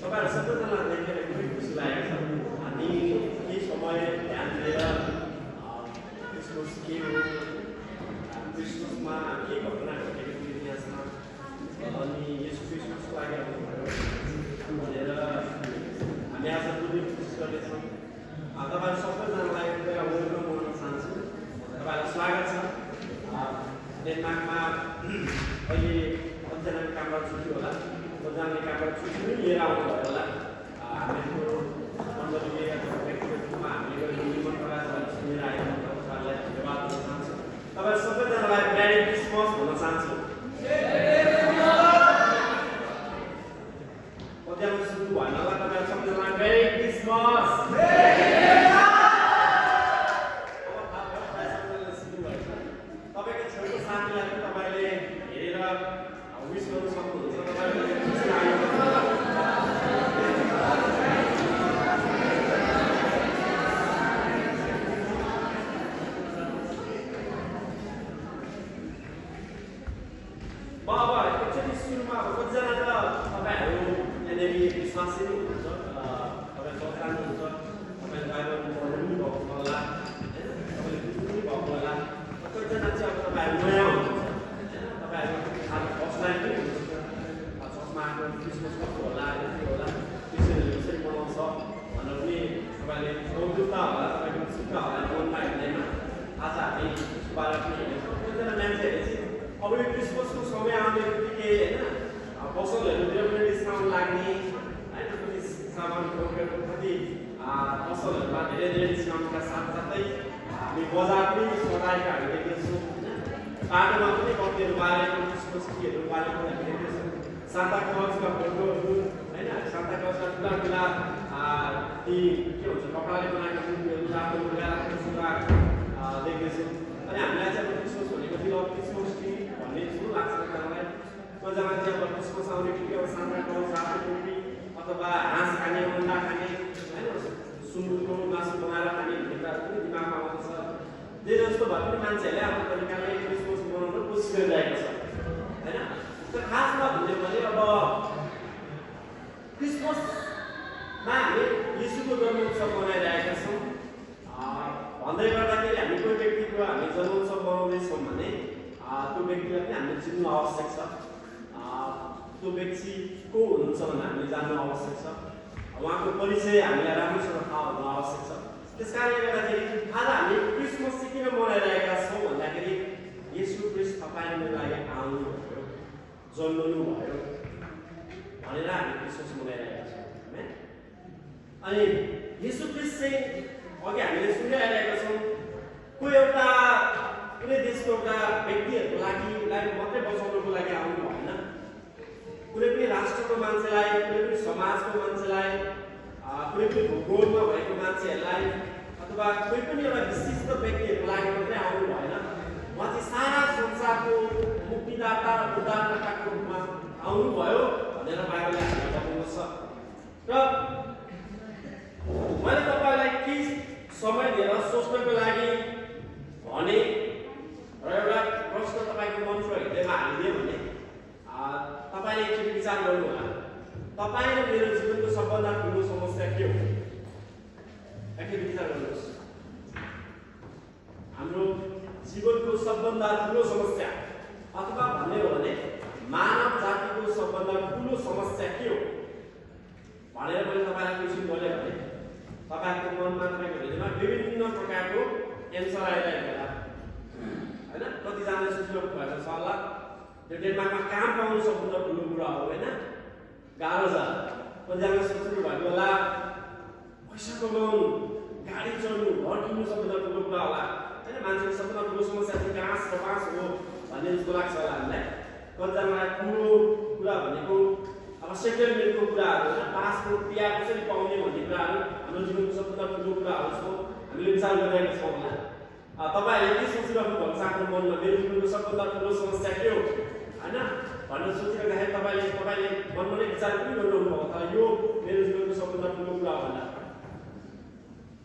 तपाईँहरू सबैजनालाई देखेर एकदमै खुसी लागेको छ। हामी केही समय ध्यान दिएर क्रिसमस के हो, क्रिसमसमा के घटना घटेको थियो इतिहासमा, अनि यस क्रिसमसको लागि आउनुभयो भनेर हामी आज बुझ्ने कोसिस गर्दैछौँ। तपाईँहरू सबैजनालाई एउटा वेलकम गर्न चाहन्छु। तपाईँहरूलाई स्वागत छ। डेनमार्कमा अहिले कतिजनाको कामबाट छुट्टी होला, कतिजनाले कामबाट छुट्टी पनि लिएर आउनुभयो होला। हामीहरूको मण्डलीले व्यक्तिगत रूपमा हामीले गरेको निमन्त्रण सुनेर आएको तपाईँहरूलाई धन्यवाद दिन चाहन्छु। तपाईँ सबैजनालाई मेरी क्रिसमस भन्न चाहन्छु। कतिजना सुरु भएन होला, तपाईँहरू सबैजनालाई मेरी क्रिसमस। तपाईँको छेउको साथीलाई पनि तपाईँले हेरेर विस गर्नु सक्नुहुन्छ। तपाईँले खुसी लाग्यो। अब एकचोटि सुरुमा कतिजना त तपाईँहरू यहाँनिर विश्वासी नै हुनुहुन्छ, तपाईँ चर्च जानुहुन्छ, तपाईँले बाइबल पढ्नु पनि भएको होला, होइन, तपाईँले बुझ्नु पनि भएको होला। कतिजना चाहिँ अब तपाईँहरू नयाँ हुनुहुन्छ, तपाईँहरू आज फर्स्ट टाइम पनि हुनुहुन्छ, चर्चमा आएको क्रिसमस कस्तो होला, के होला, क्रिस्चियनहरूले कसरी मनाउँछ भनेर पनि तपाईँले उत्सुकता होला, तपाईँको उत्सुकता होला मनमा हेर्दैन। आज हामी यसको बारेमा पनि हेर्छौँ। कतिजना मान्छेहरूले चाहिँ अब यो क्रिसमसको समय आउने बित्तिकै होइन पसलहरूतिर पनि डिस्काउन्ट लाग्ने, होइन, कति सामानको कति पसलहरूमा धेरै धेरै डिस्काउन्टका साथसाथै हामी बजार पनि सजाएका हामी देख्दैछौँ, होइन, बाटोमा पनि कतिहरू बालेको क्रिसमस ट्रीहरू बालेको हामी देख्दैछौँ। सान्ता क्लजका फोटोहरू, होइन, सान्ता क्लजका ठुला ठुला ती के भन्छ कपडाले बनाएका मूर्तिहरू, रातो लुगा देख्दैछौँ। अनि हामीलाई चाहिँ अब क्रिसमस भनेको चाहिँ अब क्रिसमस ट्री भन्ने जस्तो लाग्छ मलाई। कतिजना चाहिँ अब क्रिसमस आउने बित्तिकै अब सान्ता क्लज रातो टोपी अथवा हाँस खाने, अन्डा खाने, होइन, सुँगुरको मासु बनाएर खाने भन्ने कुराहरू पनि दिमागमा आउँछ। जे जस्तो भए पनि मान्छेहरूले आफ्नो तरिकाले क्रिसमस मनाउन कोसिस गरिरहेको छ, होइन। तर खासमा भन्यो भने अब क्रिसमसमा हामी यीशुको जन्मोत्सव मनाइरहेका छौँ भन्दै गर्दाखेरि हामी कोही व्यक्तिको हामी जन्मोत्सव मनाउँदैछौँ भने त्यो व्यक्तिलाई पनि हामीले चिन्नु आवश्यक छ। त्यो व्यक्ति को हुनुहुन्छ भनेर हामीले जान्नु आवश्यक छ। उहाँको परिचय हामीलाई राम्रोसँग थाहा हुनु आवश्यक छ। त्यस कारणले गर्दाखेरि आज हामी क्रिसमस चाहिँ किन मनाइरहेका छौँ भन्दाखेरि येशू ख्रीष्ट तपाईँ मेरो लागि आउनुभयो, जन्मनु भयो भनेर हामी क्रिसमस मनाइरहेका छौँ, होइन। अनि येशू ख्रीष्ट चाहिँ अघि हामीले सुनिरहेका छौँ कोही एउटा कुनै देशको एउटा व्यक्तिहरूको लागि मात्रै बचाउनको लागि आउनु भएन। कुनै पनि राष्ट्रको मान्छेलाई, कुनै पनि समाजको मान्छेलाई, कुनै पनि भूगोलमा भएको मान्छेहरूलाई अथवा कोही पनि एउटा विशिष्ट व्यक्तिहरूको लागि मात्रै आउनु भएन। उहाँ चाहिँ सारा संसारको मुक्तिदाता र उद्धारकर्ताको रूपमा आउनुभयो भनेर बाइबलले हामीलाई बताउँदछ। र मैले तपाईँलाई केही समय दिएर सोच्नको लागि भने र एउटा प्रश्न तपाईँको मनको हृदयमा हालिदियो भने तपाईँले एकचोटि विचार गर्नु होला, तपाईँ र मेरो जीवनको सबभन्दा ठुलो समस्या के हो? एकचोटि विचार गर्नुहोस्। हाम्रो जीवनको सबभन्दा ठुलो समस्या अथवा भन्ने हो भने मानव जातिको सबभन्दा ठुलो समस्या के हो भनेर मैले तपाईँलाई क्वेसन गरेँ भने तपाईँको मनमा, तपाईँको हृदयमा विभिन्न प्रकारको एन्सर आइरहेको होला, होइन। कतिजनाले सोचिरहनु भएको छ होला त्यो डेनमार्कमा काम पाउनु सबभन्दा ठुलो कुरा हो, होइन, गाह्रो छ। कतिजनाले सोच्नु भएको होला पैसा कमाउनु, गाडी चढ्नु, घर किन्नु सबभन्दा ठुलो कुरा होला, होइन। मान्छेको सबभन्दा ठुलो समस्या चाहिँ गाँस र बाँस हो भन्ने जस्तो लाग्छ होला हामीलाई। कतिजनालाई ठुलो कुरा भनेको अब सेटलमेन्टको कुराहरू, होइन, पासपोर्ट बिहा कसरी पाउने भन्ने कुराहरू हाम्रो जीवनको सबभन्दा ठुलो कुराहरू जस्तो हामीले विचार गरिरहेका छौँ होला। तपाईँहरूले के सोचिरहनु भएको छ आफ्नो मनमा, मेरो जीवनको सबभन्दा ठुलो समस्या के हो, होइन भनेर सोचिरहँदाखेरि तपाईँले मनमा नै विचार पनि गरिरहनु भएको छ यो मेरो जीवनको सबभन्दा ठुलो कुरा हो भनेर।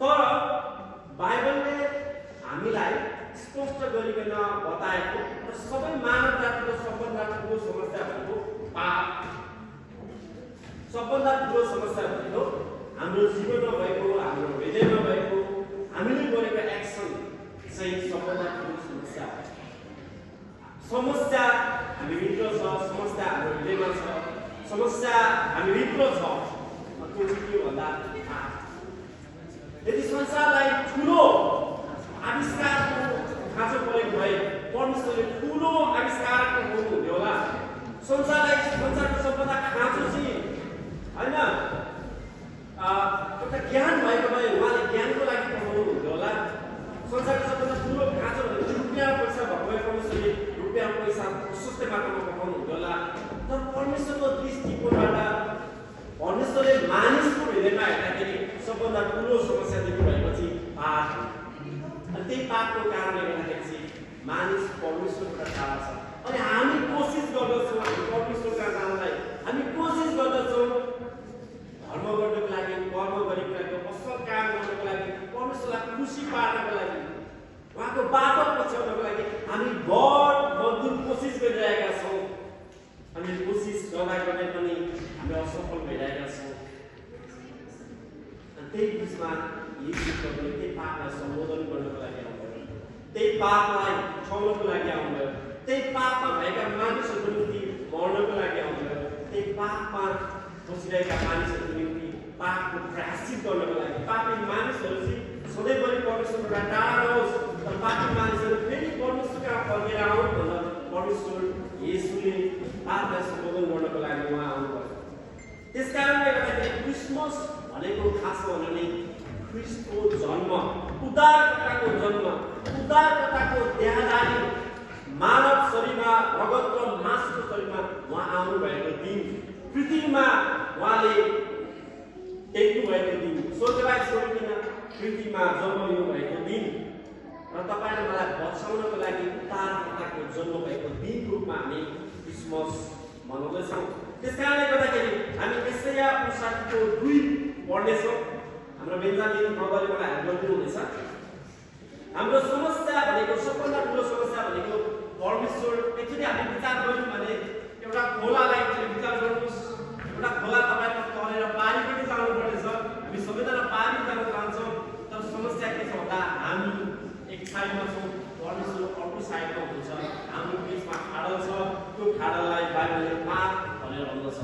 तर बाइबलले हामीलाई स्पष्ट गरिकन बताएको र सबै मानव जातिको सबभन्दा ठुलो समस्या भनेको पाप। सबभन्दा ठुलो समस्या भनेको हाम्रो जीवनमा भएको हाम्रो हृदयमा भएको हामीले गरेको एक्सन चाहिँ सबभन्दा ठुलो समस्या हो। समस्या हामीभित्र छ, समस्या हाम्रो हृदयमा छ, समस्या हामीभित्र छ। त्यो चाहिँ के भन्दा यदि संसारलाई ठुलो आविष्कारको खाँचो परेको भए परमेश्वरले ठुलो आविष्कारक हुनुहुन्थ्यो होला। संसारको सबभन्दा खाँचो चाहिँ होइन एउटा ज्ञान भएको भए उहाँले ज्ञानको लागि पठाउनुहुन्थ्यो होला। संसारको सबभन्दा ठुलो खाँचो भनेको रुपियाँ पैसा भएको भए परमेश्वरले रुपियाँ पैसा प्रशस्त मात्रामा पठाउनुहुन्थ्यो होला। तर परमेश्वरको दृष्टिकोणबाट परमेश्वरले मानिसको हृदयमा हेर्दाखेरि सबभन्दा ठुलो समस्या देख्नुभएको चाहिँ पाप। अनि त्यही पापको कारणले गर्दाखेरि चाहिँ मानिस परमेश्वरबाट टाढा छ। अनि हामी कोसिस गर्दछौँ हामी परमेश्वरका नामलाई हामी कोसिस गर्दछौँ धर्म गर्नको लागि, कर्म गरेको लागि, असल काम गर्नको लागि, परमेश्वरलाई खुसी पार्नको लागि, उहाँको बाटो पछ्याउनको लागि हामी बढ कोसिस गरिरहेका छौँ। अनि कोसिस गर्दा पनि हामी असफल भइरहेका छौँ। अनि त्यही बिचमा यीशुले त्यही पापलाई सम्बोधन गर्नको लागि आउनुभयो, त्यही पापलाई छाउनको लागि आउनुभयो, त्यही पापमा भएका मानिसहरूको निम्ति मर्नको लागि आउनुभयो, त्यही पापमा बसिरहेका मानिसहरूको निम्ति पापको प्रायश्चित गर्नको लागि। पापी मानिसहरू चाहिँ सधैँभरि परमेश्वरबाट टाढा रहोस् तर पापी मानिसहरू फेरि परमेश्वरका फर्केर आउन् भनेर परमेश्वर येशूले पापलाई सम्बोधन गर्नको लागि उहाँ आउनुभयो। त्यस कारणले गर्दाखेरि क्रिसमस भनेको खासमा भने ख्रिस्टको जन्म, उद्धारकर्ताको जन्म, उद्धारकर्ताको देहधारी मानव शरीरमा रगत र मासुको शरीरमा उहाँ आउनुभएको दिन, पृथ्वीमा उहाँले टेक्नु भएको दिन, स्वर्गलाई छोडिकन पृथ्वीमा जन्म लिनु भएको दिन र तपाईँ र मलाई बचाउनको लागि उद्धारकर्ताको जन्म भएको दिनको रूपमा हामी क्रिसमस मनाउँदैछौँ। त्यस कारणले गर्दाखेरि हामी यसाया 59:2 पढ्नेछौँ। हाम्रो बेन्जामिन ब्रदरले मलाई हेल्प गरिदिनुहुनेछ। हाम्रो समस्या भनेको सबभन्दा ठुलो समस्या भनेको परमेश्वर। एकचोटि हामी विचार गऱ्यौँ भने एउटा खोलालाई विचार गर्नुहोस्, एउटा खोला तपाईँको तरेर पारी पनि जानुपर्नेछ। हामी सबैजना पारी जान चाहन्छौँ तर समस्या के छ भन्दा हामी एक साइडमा छौँ, परमेश्वर अर्को साइडमा हुनुहुन्छ। हाम्रो बिचमा खाडल छ, त्यो खाडललाई बाइबलले पाप भनेर भन्दछ।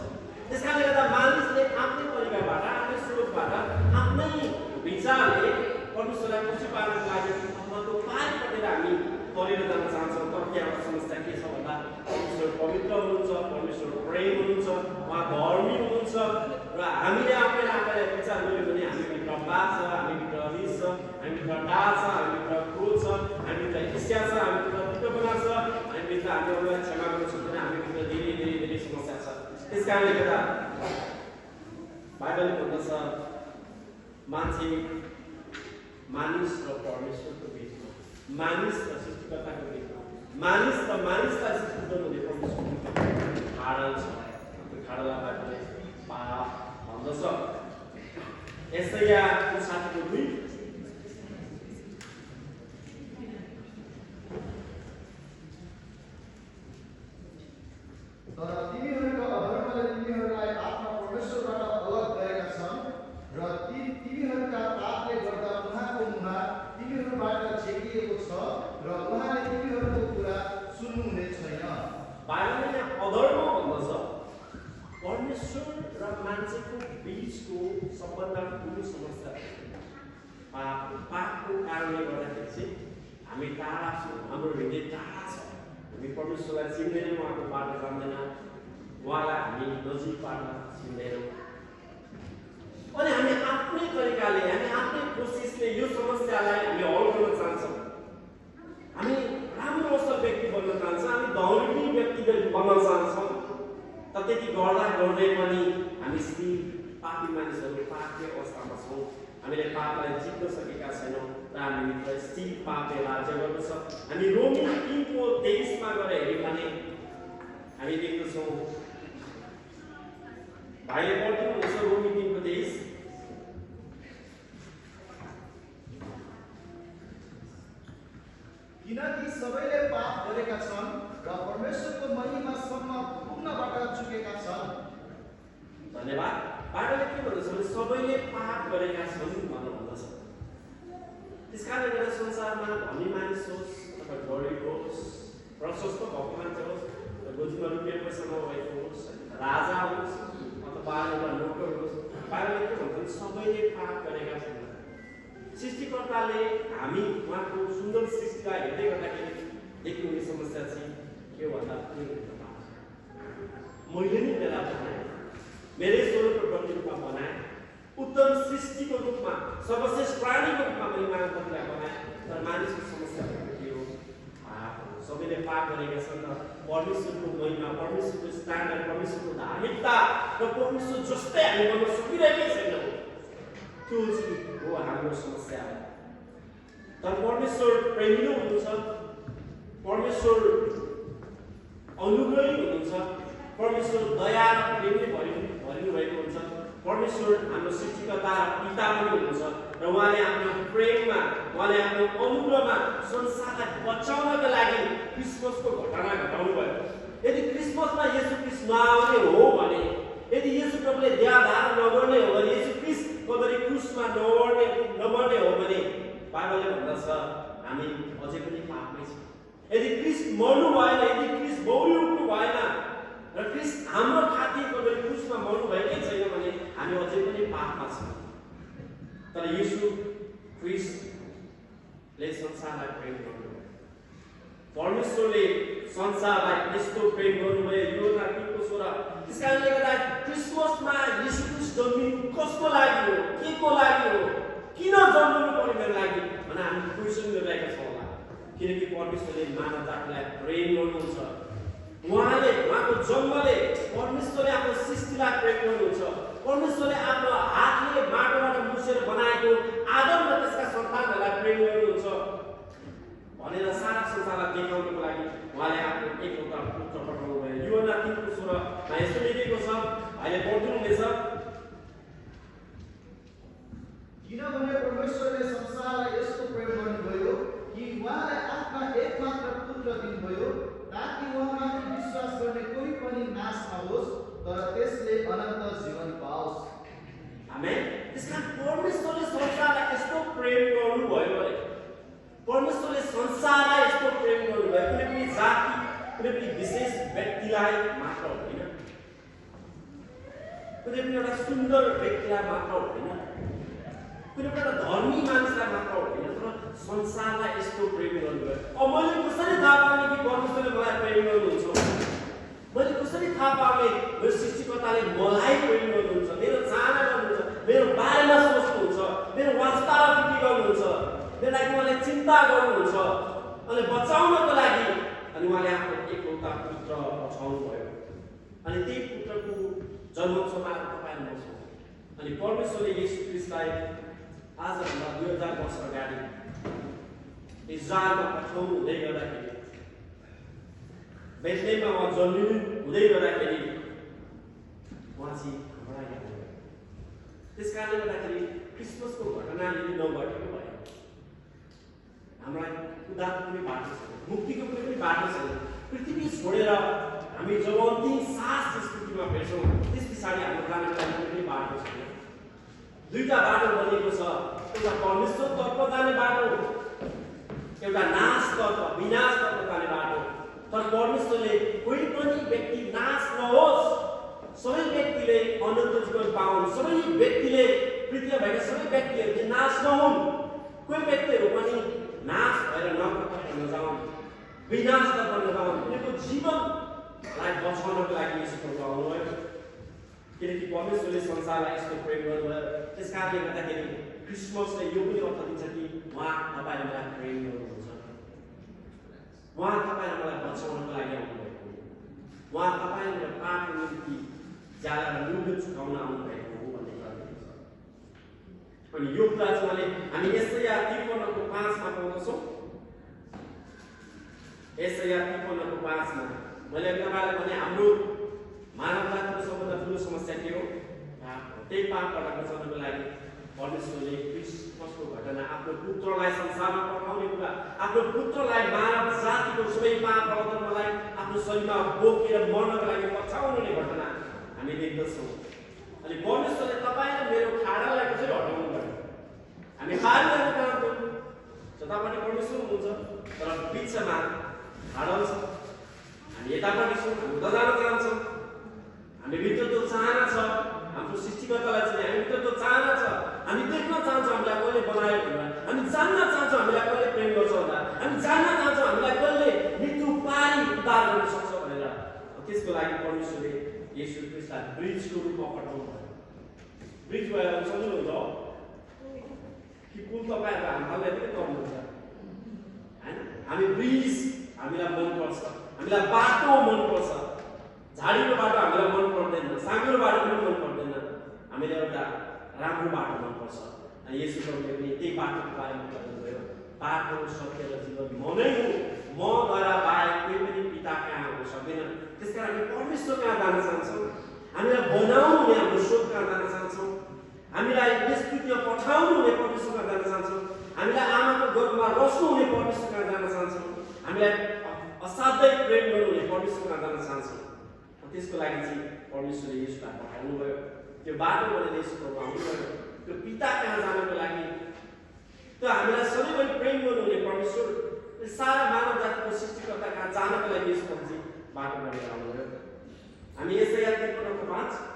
त्यस कारणले गर्दा मानिसले आफ्नै तरिकाबाट, आफ्नै स्रोतबाट, आफ्नै विचारले परमेश्वरलाई खुसी पार्नको लागि त्यो पारी पटेर हामी तरेर जान चाहन्छौँ। तर त्यहाँबाट समस्या के छ भन्दा परमेश्वर पवित्र हुनुहुन्छ, परमेश्वर प्रेम हुनुहुन्छ, उहाँ धर्मी हुनुहुन्छ र हामीले आफैलाई विचार गऱ्यौँ भने हामीभित्र पाप छ, हामीभित्र रिस छ, हामीभित्र डाह छ, हामीभित्र क्रोध छ, हामीभित्र ईर्ष्या छ, हामीभित्र तितोपना छ, हामीभित्र हामी अरूलाई क्षमा गर्न सक्दैन, हामीभित्र धेरै समस्या छ। त्यस कारणले गर्दा बाइबलले भन्दछ मानिस र परमेश्वरको बिचमा, मानिस र सृष्टिकर्ताको बिचमा, मानिस र मानिसलाई सृष्टि गर्नुहुने परमेश्वरको खाडल छ। त्यो खाडललाई बाइबलले पाप भन्दछ। यसाया 59:2 तर तिमीहरूका अधर्मले तिमीहरूलाई आफ्ना परमेश्वरबाट अलग गरेका छन् र तिमीहरूका पापले गर्दा उहाँको मुहार तिमीहरूबाट छेकिएको छ र उहाँले तिमीहरूको कुरा सुन्नुहुने छैन। बाइबलले अधर्म भन्दछ। परमेश्वर र मान्छेको बिचको सबभन्दा ठुलो समस्या पापको कारणले गर्दाखेरि चाहिँ हामी टाढा छौँ, हाम्रो हृदय टाढा छ। हामी परमेश्वरलाई चिन्दैनौँ, उहाँको बाटो जान्दैन, उहाँलाई हामी नजिकबाट चिन्दैनौँ। अनि हामी आफ्नै तरिकाले, हामी आफ्नै कोसिसले यो समस्यालाई हामी हल गर्न चाहन्छौँ। हामी राम्रो असल व्यक्ति बन्न चाहन्छौँ, हामी धर्मी व्यक्ति बन्न चाहन्छौँ। तर त्यति गर्दै पनि हामी स्थिर पापी मानिसहरू पापीय अवस्थामा छौँ। हामीले पापलाई जित्न सकेका छैनौँ र हामीभित्र स्थिर पापले राज्य गर्दछ। हामी रोमी 3:23 गएर हेऱ्यौँ भने हामी देख्दछौँ, भाइले पढ्दिनुहुन्छ रोमी 3:23। किनकि सबैले पाप गरेका छन् र परमेश्वरको महिमासम्म पुग्नबाट चुकेका छन्। धन्यवाद। बाइबलले के भन्दछ भने सबैले पाप गरेका छन् भनेर भन्दछ। त्यसकारणले गर्दा संसारमा धनी मानिस होस् अथवा गरिब होस्, प्रशस्त भएको मान्छे होस्, गोजीमा रुपियाँ पैसा नभएको होस्, राजा होस् अथवा एउटा नोकर होस्, बाइबलले के भन्छ भने सबैले पाप गरेका छन्। सृष्टिकर्ताले हामी उहाँको सुन्दर सृष्टिलाई हेर्दै गर्दाखेरि देख्नुहुने समस्या चाहिँ के भन्दा मैले नै बेला बनाएँ, मेरै स्वरूप र प्रतिरूपमा बनाएँ, उत्तम सृष्टिको रूपमा सर्वश्रेष्ठ प्राणीको रूपमा मैले मानवतालाई बनाएँ, तर मानिसको समस्या के हो? पाप। सबैले पाप गरेका छन् र परमेश्वरको महिमा, परमेश्वरको स्ट्यान्डर्ड, परमेश्वरको धार्मिकता र परमेश्वर जस्तै हामी गर्न सकिरहेकै छैनौँ। त्यो चाहिँ हो हाम्रो समस्या। तर परमेश्वर प्रेमिलो हुनुहुन्छ, परमेश्वर अनुग्रही हुनुहुन्छ, परमेश्वर दया र प्रेमले भरिनु भएको हुन्छ। परमेश्वर हाम्रो सृष्टिकर्ता पिता पनि हुनुहुन्छ र उहाँले आफ्नो प्रेममा, उहाँले आफ्नो अनुग्रहमा संसारलाई बचाउनका लागि क्रिसमसको घटना घटाउनु भयो। यदि क्रिसमसमा येशू ख्रीष्ट नआउने हो भने, यदि येशू प्रभुले देहधारण नगर्ने हो भने, येशू ख्रीष्ट कबरी क्रुसमा नमर्ने हो भने बाइबलले भन्दछ हामी अझै पनि पापमै छौँ। यदि ख्रीष्ट मर्नु भएन, यदि ख्रीष्ट मौरी उठ्नु भएन र ख्रीष्ट हाम्रो खातिर कबरी क्रुसमा मर्नु भएकै छैन भने हामी अझै पनि पापमा छौँ। तर येशू ख्रीष्टले संसारलाई प्रेम गर्नुभयो। परमेश्वरले संसारलाई यस्तो प्रेम गर्नुभयो। योना 3:16। त्यसकारणले गर्दा क्रिसमसमा येशू ख्रीष्ट जन्मिनु कसको लागि हो, के को लागि हो, किन जन्मनु पर्यो मेरो लागि भनेर हामी क्वेसन गरिरहेका छौँ होला। किनकि परमेश्वरले मानव जातिलाई प्रेम गर्नुहुन्छ। उहाँले उहाँको जन्मले परमेश्वरले आफ्नो सृष्टिलाई प्रेम गर्नुहुन्छ। परमेश्वरले आफ्नो हातले माटोबाट मुसेर बनाएको आदम र त्यसका सन्तानहरूलाई प्रेम गर्नुहुन्छ भनेर सारा संसारलाई देखाउनको लागि उहाँले आफ्नो एकलौता पुत्र पठाउनु भयो। योना 3:16मा यस्तो लेखेको छ, अहिले पढ्नुहुनेछ। किनभने परमेश्वरले संसारलाई यस्तो प्रेम गर्नुभयो कि उहाँले आफ्ना एकमात्र पुत्र दिनुभयो, ताकि उहाँमाथि विश्वास गर्ने कोही पनि नाश नहोस्, तर त्यसले अनन्त जीवन पाओस्। आमेन। त्यसकारण परमेश्वरले संसारलाई यस्तो प्रेम गर्नुभयो भने, परमेश्वरले संसारलाई यस्तो प्रेम गर्नुभयो, कुनै पनि जाति, कुनै पनि विशेष व्यक्तिलाई मात्र होइन, कुनै पनि एउटा सुन्दर व्यक्तिलाई मात्र होइन, कुनै पनि एउटा धर्मी मानिसलाई मात्र होइन, तर संसारलाई यस्तो प्रेम गर्नुभयो। अब मैले कसरी थाहा पाउने कि परमेश्वरले मलाई प्रेम गर्नुहुन्छ? मैले कसरी थाहा पाउने मेरो सृष्टिकर्ताले मलाई प्रेम गर्नुहुन्छ, मेरो चाहना गर्नुहुन्छ, मेरो बारेमा सोच्नुहुन्छ, मेरो वास्तालाई फिक्र गर्नुहुन्छ, मेरो लागि उहाँले चिन्ता गर्नुहुन्छ, अनि बचाउनको लागि अनि उहाँले आफ्नो एकलौता पुत्र पठाउनु भयो। अनि त्यही पुत्रको जन्मोत्सवमा तपाईँ म छौँ। अनि परमेश्वरले येशू ख्रीष्टलाई आजभन्दा 2000 वर्ष अगाडि इजरायलमा पठाउनु हुँदै गर्दाखेरि, बेथलेहममा उहाँ जन्मिनु हुँदै गर्दाखेरि उहाँ चाहिँ हाम्रो लागि आउनुभयो। त्यसकारणले गर्दाखेरि क्रिसमसको घटनाले नघटेको भयो। हामीलाई उद्धारको कुनै बाटो छैन, मुक्तिको कुनै पनि बाटो छैन। पृथ्वी छोडेर हामी जब अन्तिम सास यस पृथ्वीमा भेट्छौँ, त्यस पछाडि हाम्रो जानको लागि कुनै पनि बाटो छैन। दुईटा बाटो बनेको छ, एउटा परमेश्वरतर्फ जाने बाटो, एउटा नाशतर्फ, विनाशतर्फ जाने बाटो। तर परमेश्वरले कोही पनि व्यक्ति नाश नहोस्, सबै व्यक्तिले अनन्त जीवन पाउन्, सबै व्यक्तिले पृथ्वीमा भएका सबै व्यक्तिहरूले नाश नहुन्, कोही व्यक्तिहरू पनि नाश भएर नरकतर्फ नजाउन्, विनाशतर्फ नजाउन्, उनीहरूको जीवनलाई बचाउनको लागि यस्तो प्रभु आउनुभयो। किनकि परमेश्वरले संसारलाई यस्तो प्रेम गर्नुभयो। त्यसकारणले गर्दाखेरि क्रिसमसले यो पनि अर्थ दिन्छ कि उहाँ तपाईँले मलाई प्रेम गर्नुहुन्छ, उहाँ तपाईँले मलाई बचाउनको लागि आउनुभएको, उहाँ तपाईँले मेरो पापको निम्ति ज्यादा मूल्य चुकाउन आउनुभएको हो भन्ने कुरा छ। अनि यो कुरा चाहिँ हामी यसाया 53:5मा पाउँदछौँ। यसाया 53:5मा मैले तपाईँलाई भने हाम्रो मानव जातिको सबभन्दा ठुलो समस्या के हो? पाप हो। त्यही पापबाट बचाउनको लागि परमेश्वरले क्रिसमसको घटना, आफ्नो पुत्रलाई संसारमा पठाउने कुरा, आफ्नो पुत्रलाई मानव जातिको सबै पाप अधर्मलाई आफ्नो शरीरमा बोकेर मर्नको लागि पठाउने घटना हामी देख्दछौँ। अनि अनि परमेश्वरले तपाईँ र मेरो खाडालाई कसरी हटाउनु पर्यो हामी पार गर्न चाहन्छौँ जतापट्टि परमेश्वर हुनुहुन्छ तर बिचमा खाडल छ हामी यतापट्टि छौँ हामी उता जान चाहन्छौँ हामी भित्र त्यो चाहना छ हाम्रो सृष्टिकर्तालाई चाहिँ हामी भित्र त्यो चाहना छ हामी देख्न चाहन्छौँ हामीलाई कसले बनायो भनेर हामी जान्न चाहन्छौँ हामीलाई कसले प्रेम गर्छ भनेर हामी जान्न चाहन्छौँ हामीलाई कसले मृत्यु पारी उद्धार गर्न सक्छ भनेर त्यसको लागि परमेश्वरले येशू ख्रीष्टलाई ब्रिजको रूपमा पठाउनु भयो ब्रिज भएर सक्नुहुन्छ कि पुल तपाईँहरू हामीलाई पनि गर्नुहुन्छ होइन हामी ब्रिज हामीलाई मनपर्छ हामीलाई बाटो मनपर्छ झाडीको बाटो हामीलाई मन पर्दैन साँघुरो बाटो पनि मन पर्दैन हामीले एउटा राम्रो बाटो मनपर्छ अनि येशू प्रभुले पनि त्यही बाटोको बारेमा भन्नुभयो बाटो सत्य र जीवन म नै हुँ मद्वारा बाहेक कोही पनि पिता कहाँ आउन सक्दैन त्यसकारण हामी परमेश्वर कहाँ जान चाहन्छौँ हामीलाई बनाउनु हुने हाम्रो स्रोत कहाँ जान चाहन्छौँ हामीलाई यस पृथ्वीमा पठाउनु हुने परमेश्वर कहाँ जान चाहन्छौँ हामीलाई आमाको गर्भमा रच्नु हुने परमेश्वर कहाँ जान चाहन्छौँ हामीलाई असाध्यै प्रेम गर्नुहुने परमेश्वर कहाँ जान चाहन्छौँ त्यसको लागि चाहिँ परमेश्वरले येशूलाई पठाउनु भयो त्यो बाटो बनाएर येशू प्रभु आउनुभयो त्यो पिता कहाँ जानको लागि त्यो हामीलाई सधैँभरि प्रेम गर्नुहुने परमेश्वर सारा मानव जातिको सृष्टिकर्ता कहाँ जानको लागि येशू प्रभु चाहिँ बाटो बनाएर आउनुभयो हामी यसाया 53:5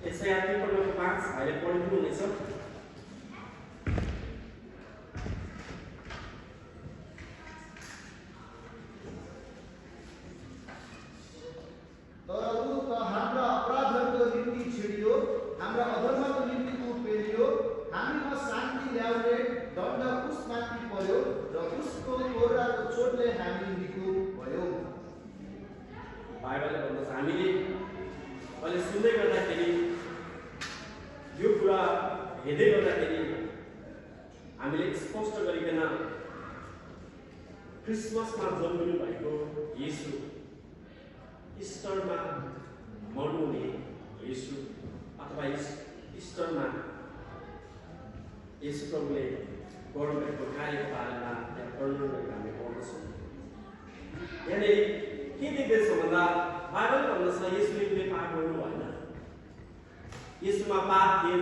यसाया 53:5 अहिले पढ्नु हुनेछ बाइबलले भन्दछ हामीले अहिले सुन्दै गर्दाखेरि यो कुरा हेर्दै गर्दाखेरि हामीले स्पष्ट गरिकन क्रिसमसमा जन्मिनु भएको येशू इस्टरमा मर्नुहुने येशू अथवा इस्टरमा येशू प्रभुले गर्नुभएको कार्यको बारेमा यहाँ वर्णन गरेर हामी पढ्दछौँ यहाँनिर के देख्दैछौँ भन्दा बाइबलले भन्दछ येशूले कुनै पाप गर्नु भएन येशूमा पाप थिएन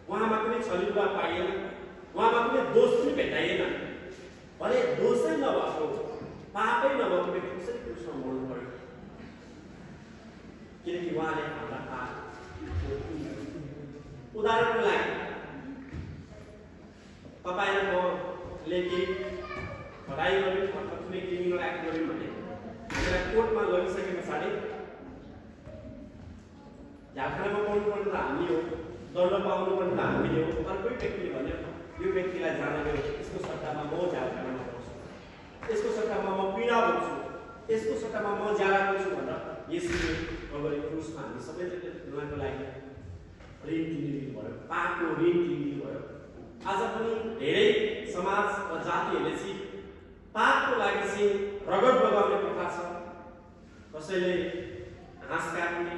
उहाँमा कुनै छलिलुवा पाइएन उहाँमा कुनै दोष पनि भेटाइएन भने दोषै नभएको पापै नभएको व्यक्ति कसरी क्रुसमा मर्नु पर्यो किनकि उहाँले हाम्रा पाप उदाहरणको लागि तपाईँ र मले केही पढाइ गर्यौँ अथवा कुनै क्रिमिनल एक्ट गर्यौँ भने हामीलाई कोर्टमा लगिसके पछाडि झारखण्डमा पाउनुपर्ने त हामी हो दण्ड पाउनुपर्ने त हामीले हो तर कोही व्यक्तिले भन्यो यो व्यक्तिलाई जान गयो यसको सट्टामा म झारखण्डमा पाउँछु यसको सट्टामा म पीडा भोग्छु यसको सट्टामा म ज्याला गर्छु भनेर येशूले अगाडि क्रुसमा हामी सबैले उहाँको लागि ऋण तिर्दिनु भयो पापको ऋण तिर्दिनु भयो आज पनि धेरै समाज र जातिहरूले चाहिँ पापको लागि चाहिँ रगत बगाउने प्रथा छ कसैले हाँस काट्ने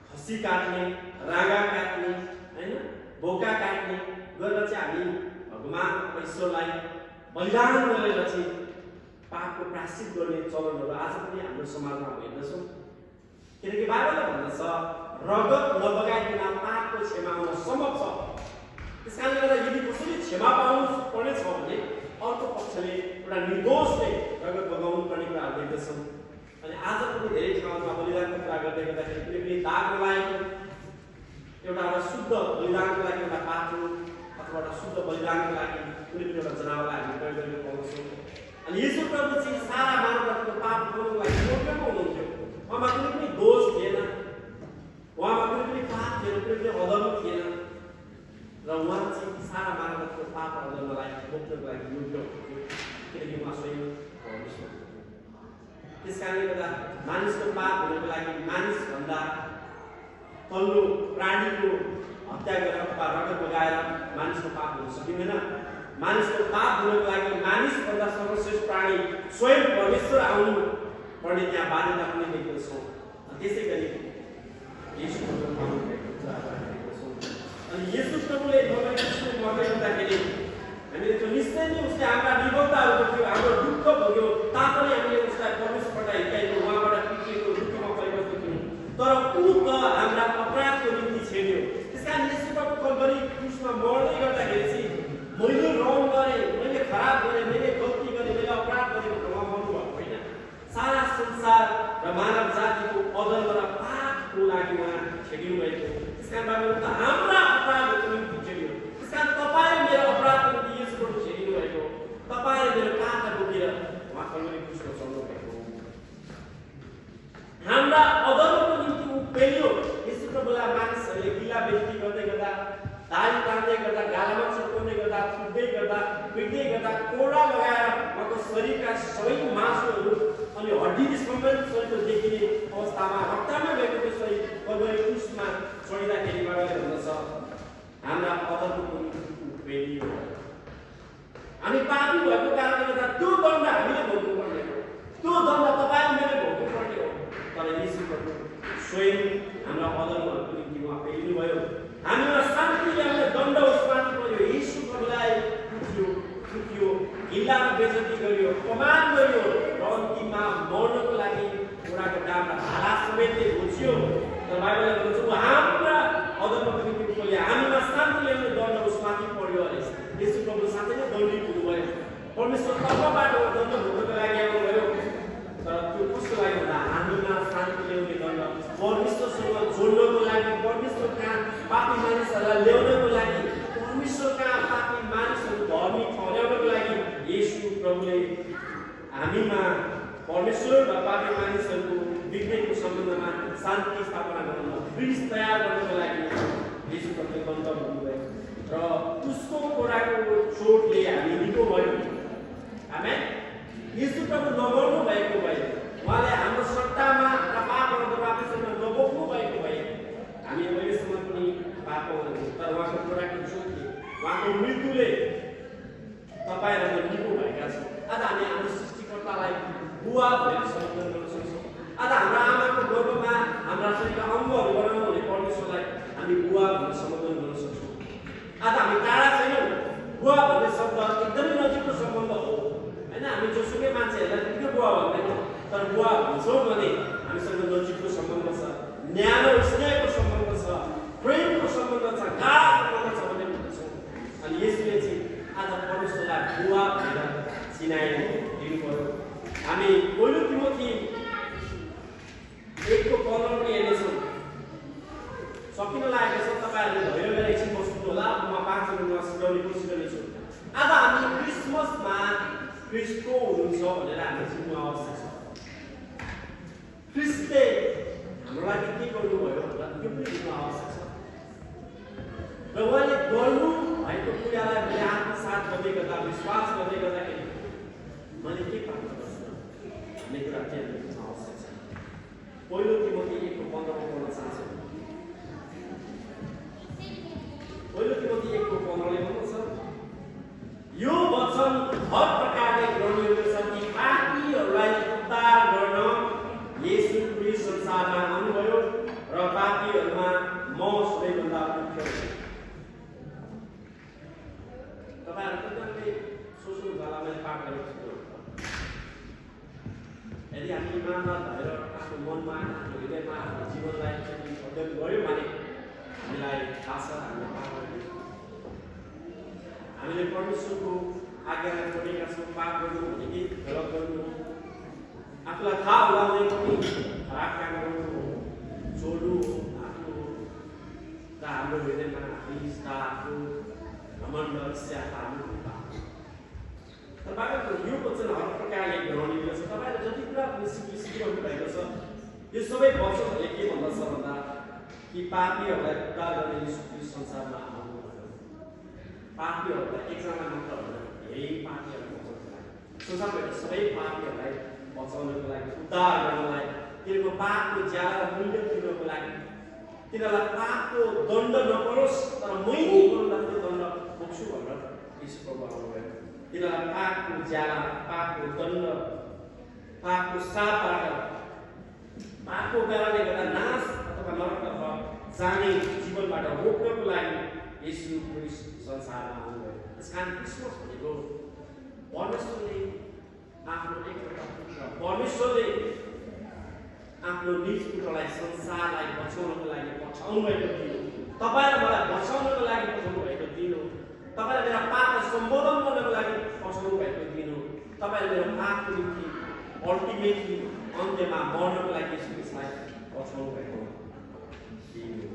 खसी काट्ने रागा काट्ने होइन बोका काट्ने गरेर चाहिँ हामी भगवान ईश्वरलाई बलिदान गरेर चाहिँ पापको प्रायश्चित गर्ने चलनहरू आज पनि हाम्रो समाजमा हामी हेर्दछौँ किनकि बाइबलले भन्दछ रगत नबगाइकन पापको क्षमा हुन सम्भव छ त्यस कारणले गर्दा यदि कसैले क्षमा पाउनु पर्ने छ भने अर्को पक्षले एउटा निर्दोषले रगत बगाउनु पर्ने कुराहरू देख्दछौँ अनि आज पनि धेरै ठाउँमा बलिदानको कुरा गर्दै गर्दाखेरि कुनै पनि दाग नलागेको एउटा शुद्ध बलिदानको लागि एउटा पात्रो अथवा एउटा शुद्ध बलिदानको लागि कुनै पनि एउटा जनावरलाई हामी प्रयोग गरेको पाउँछौँ अनि येशू प्रभु चाहिँ सारा मानवताको पाप गर्नुको लागि रोकेको हुनुहुन्थ्यो उहाँमा कुनै पनि दोष थिएन उहाँमा कुनै पनि पाप थिएन कुनै पनि अधर्म थिएन र उहाँ चाहिँ सारा मानवताको पाप अधर्मलाई रोक्नको लागि योग्य हुनुहुन्थ्यो किनकि उहाँ स्वयं परमेश्वर त्यस कारणले गर्दा मानिसको पाप हुनको लागि मानिसभन्दा तल्लो प्राणीको हत्या गरेर अथवा रगत बगाएर मानिसको पाप हुन सकिँदैन मानिसको पाप हुनको लागि मानिसभन्दा सर्वश्रेष्ठ प्राणी स्वयं परमेश्वर आउनु पर्ने त्यहाँ बाध्यता पनि देख्दछौँ त्यसै गरी येशू प्रभु आउनुभएको कुराहरू देख्दछौँ अनि येशू प्रभुले मर्दै गर्दाखेरि हामीले त्यो निश्चय नै उसले हाम्रा विभक्तहरू बोक्यो, हाम्रो दुःख भोग्यो, तापनि हामीले उसलाई परमेश्वरबाट हिर्काएको, उहाँबाट पिटिएको, दुःखमा परिवर्तन थियौँ। तर ऊ त हाम्रा अपराधको निम्ति छेड्यो। त्यसकारण येशू प्रभु कल्भरी क्रुसमा मर्दै गर्दाखेरि चाहिँ मैले रङ गरेँ, मैले खराब गरेँ, मैले गल्ती गरेँ, मैले अपराध गरेको ठाउँमा मर्नुभएको होइन। सारा संसार र मानव जातिको अधर्म र पापको लागि उहाँ छेडिनु भएको। त्यसकारण बाबु त हाम्रा अपराधहरूको निम्ति छेडियो। त्यसकारण तपाईँ मेरो अपराधको निम्ति येशू प्रभु छेडिनु भएको। तपाईँ मेरो काँटा बोकेर उहाँ कल्भरी क्रुसमा चढ्नु भएको। हाम्रा अधर्मको निम्ति ऊ पेलियो। येशू प्रभुलाई मानिसहरूले गिला बेइज्जती गर्दै गर्दा, दाढी तान्दै गर्दा, गालामा चिप्काउँदै गर्दा, थुक्दै गर्दा, पिट्दै गर्दा, कोडा लगाएर उहाँको शरीरका सबै मासुहरू अनि हड्डी सम्बन्धित शरीरको देखिने अवस्थामा हप्तामा गएको त्यो शरीर कल्भरी क्रुसमा चढिँदाखेरि बाबाले भन्दछ हाम्रा अधर्मको निम्ति पेलियो। हामी पापी भएको कारणले गर्दा त्यो दण्ड हामीले भोग्नु पर्ने हो। त्यो दण्ड तपाईँ मैले भोग्नु पर्ने हो। तर येशू प्रभु स्वयं हाम्रा अधर्महरूको निम्ति उहाँ पेलिनु भयो। हामीमा शान्ति ल्याउने दण्ड उसमाथि पर्यो। येशू प्रभुलाई कुट्यो, घिल्लामा बेइज्जती गरियो, अपमान गरियो र अन्तिममा मर्नको लागि घोडाको डाँडा भाला समेतले घोचियो। तर बाइबलले भन्छ ऊ हाम्रा अधर्मको निम्ति पोल्यो, हामीमा शान्ति ल्याउने दण्ड उसमाथि पर्यो अरे। येशू प्रभु साथै नै दण्डित हुनुभयो। परमेश्वर तर्फबाट उहाँ दण्ड भोग्नको लागि आउनुभयो। तर त्यो कसको लागि भन्दा हामीमा शान्ति ल्याउने दण्ड, परमेश्वरसँग जोड्नको लागि, परमेश्वर कहाँ पापी मानिसहरूलाई ल्याउनको लागि, परमेश्वर कहाँ पापी मानिसहरू धर्मी ठहराउनको लागि येशू प्रभुले हामीमा परमेश्वर र पापी मानिसहरूको बिग्रेको सम्बन्धमा शान्ति स्थापना गर्न, ब्रिज तयार गर्नको लागि येशू प्रभुले दण्ड भोग्नुभयो र उसको कोडाको चोटले हामी निको भयौँ। आमेन। येशू प्रभु नमर्नु भएको भए, उहाँले हाम्रो सट्टामा र पापहरू पापीसँग नबोक्नु भएको भए हामी अहिलेसम्म पनि पाप गर्छौँ। तर उहाँको कोडाको चोटले, उहाँको मृत्युले तपाईँ र म निको भएका छौँ। आज हामी हाम्रो सृष्टिकर्तालाई बुवा भनेर सम्बोधन गर्न सक्छौँ। आज हाम्रो आमाको गर्भमा हाम्रा शरीरका अङ्गहरू बनाउनु हुने परमेश्वरलाई हामी बुवा भनेर सम्बोधन गर्न सक्छौँ। आज हामी टाढा छैनौँ। बुवा भन्ने शब्द एकदमै नजिकको सम्बन्ध हो होइन। हामी जोसुकै मान्छेहरूलाई ठिकै बुवा भन्दैनौँ, तर बुवा भन्छौँ भने हामीसँग नजिकको सम्बन्ध छ, न्यानो स्नेहको सम्बन्ध छ, प्रेमको सम्बन्ध छ, गाढ सम्बन्ध छ भन्ने भन्छौँ। अनि यसले चाहिँ आज परमेश्वरलाई बुवा भनेर चिनाइदिनु पर्यो। हामी पहिलो तिमोथी 1:15 पनि हेर्नेछौँ। सकिन लागेको छ, तपाईँहरूले धैर्य गरेर एकछिन बस्नु होला। म 5 मिनटमा सिकाउने कोसिस गर्नेछु। आज हामी क्रिसमसमा क्रिस्टको हुनुहुन्छ भनेर हामी चिन्नु आवश्यक छ। क्रिस्टले हाम्रो लागि के गर्नुभयो भनेर त्यो पनि चिन्नु आवश्यक छ। र उहाँले गर्नु भएको कुरालाई मैले आत्मसात गर्दै गर्दा, विश्वास गर्दै गर्दाखेरि मैले के प्राप्त गर्छु भन्ने कुरा चाहिँ हामीले बुझ्न आवश्यक छ। पहिलो तिमोथी 1:15 पढ्न चाहन्छु। पहिलो तिमोथी 1:15 ले भन्छ यो वचन हर प्रकारले ग्रहणयोग्य छ कि पापीहरूलाई उद्धार गर्न येशू क्रिस्ट संसारमा आउनुभयो र पापीहरूमा म सबैभन्दा मुख्य हुँ। तपाईँहरू कतिले सोच्नुहुन्छ होला मैले पाठ गरेको छु। यदि हामी इमानदार भएर आफ्नो मनमा, आफ्नो हृदयमा, आफ्नो जीवनलाई अध्ययन गऱ्यौँ भने हामीलाई थाहा छ हामीले पाप गरेको छौँ। हामीले परमेश्वरको आज्ञालाई छोडेका छौँ। पाप गर्नु भनेकै गलत गर्नु, आफूलाई थाहा हुँदै पनि खराब काम गर्नु, छोड्नु आफ्नो र हाम्रो हृदयमा हिंसा, घमण्ड, ईर्ष्या हाल्नु पाप। तर बाबुको यो वचन हर प्रकारले ग्रहणीय छ। तपाईँले जति कुरा पनि सिकिरहनु भएको छ, यो सबै वचनहरूले के भन्दछ भन्दा कि पापीहरूलाई उद्धार गर्ने येशू क्रिस्ट संसारमा आउनुभयो। पापीहरूलाई एकजना मात्र होइन, धेरै पापीहरूलाई बचाउनको लागि, संसारभरिका सबै पापीहरूलाई बचाउनको लागि, उद्धार गर्नलाई, तिनीहरूको पापको ज्याला र मूल्य तिर्नको लागि, तिनीहरूलाई पापको दण्ड नपरोस् तर मैले गर्दा त्यो दण्ड बोक्छु भनेर येशू प्रभु आउनुभयो। तिनीहरूलाई पापको ज्याला, पापको दण्ड, पापको श्रापबाट, पापको कारणले गर्दा नाश अथवा नरकतर्फ जाने जीवनबाट रोक्नको लागि येशू क्रिस्ट संसारमा आउनुभयो। त्यसकारण क्रिसमस भनेको परमेश्वरले आफ्नो एकमात्र पुत्र परमेश्वरले आफ्नो निज पुत्रलाई संसारलाई बचाउनको लागि पठाउनु भएको दिन हो। तपाईँ र मलाई बचाउनको लागि पठाउनु भएको दिन हो। तपाईँलाई मेरा पापलाई सम्बोधन गर्नको लागि पठाउनु भएको दिन हो। तपाईँले मेरो पापको निम्ति अल्टिमेटली अन्त्यमा मर्नको लागि यसलाई पठाउनु भएको दिन हो।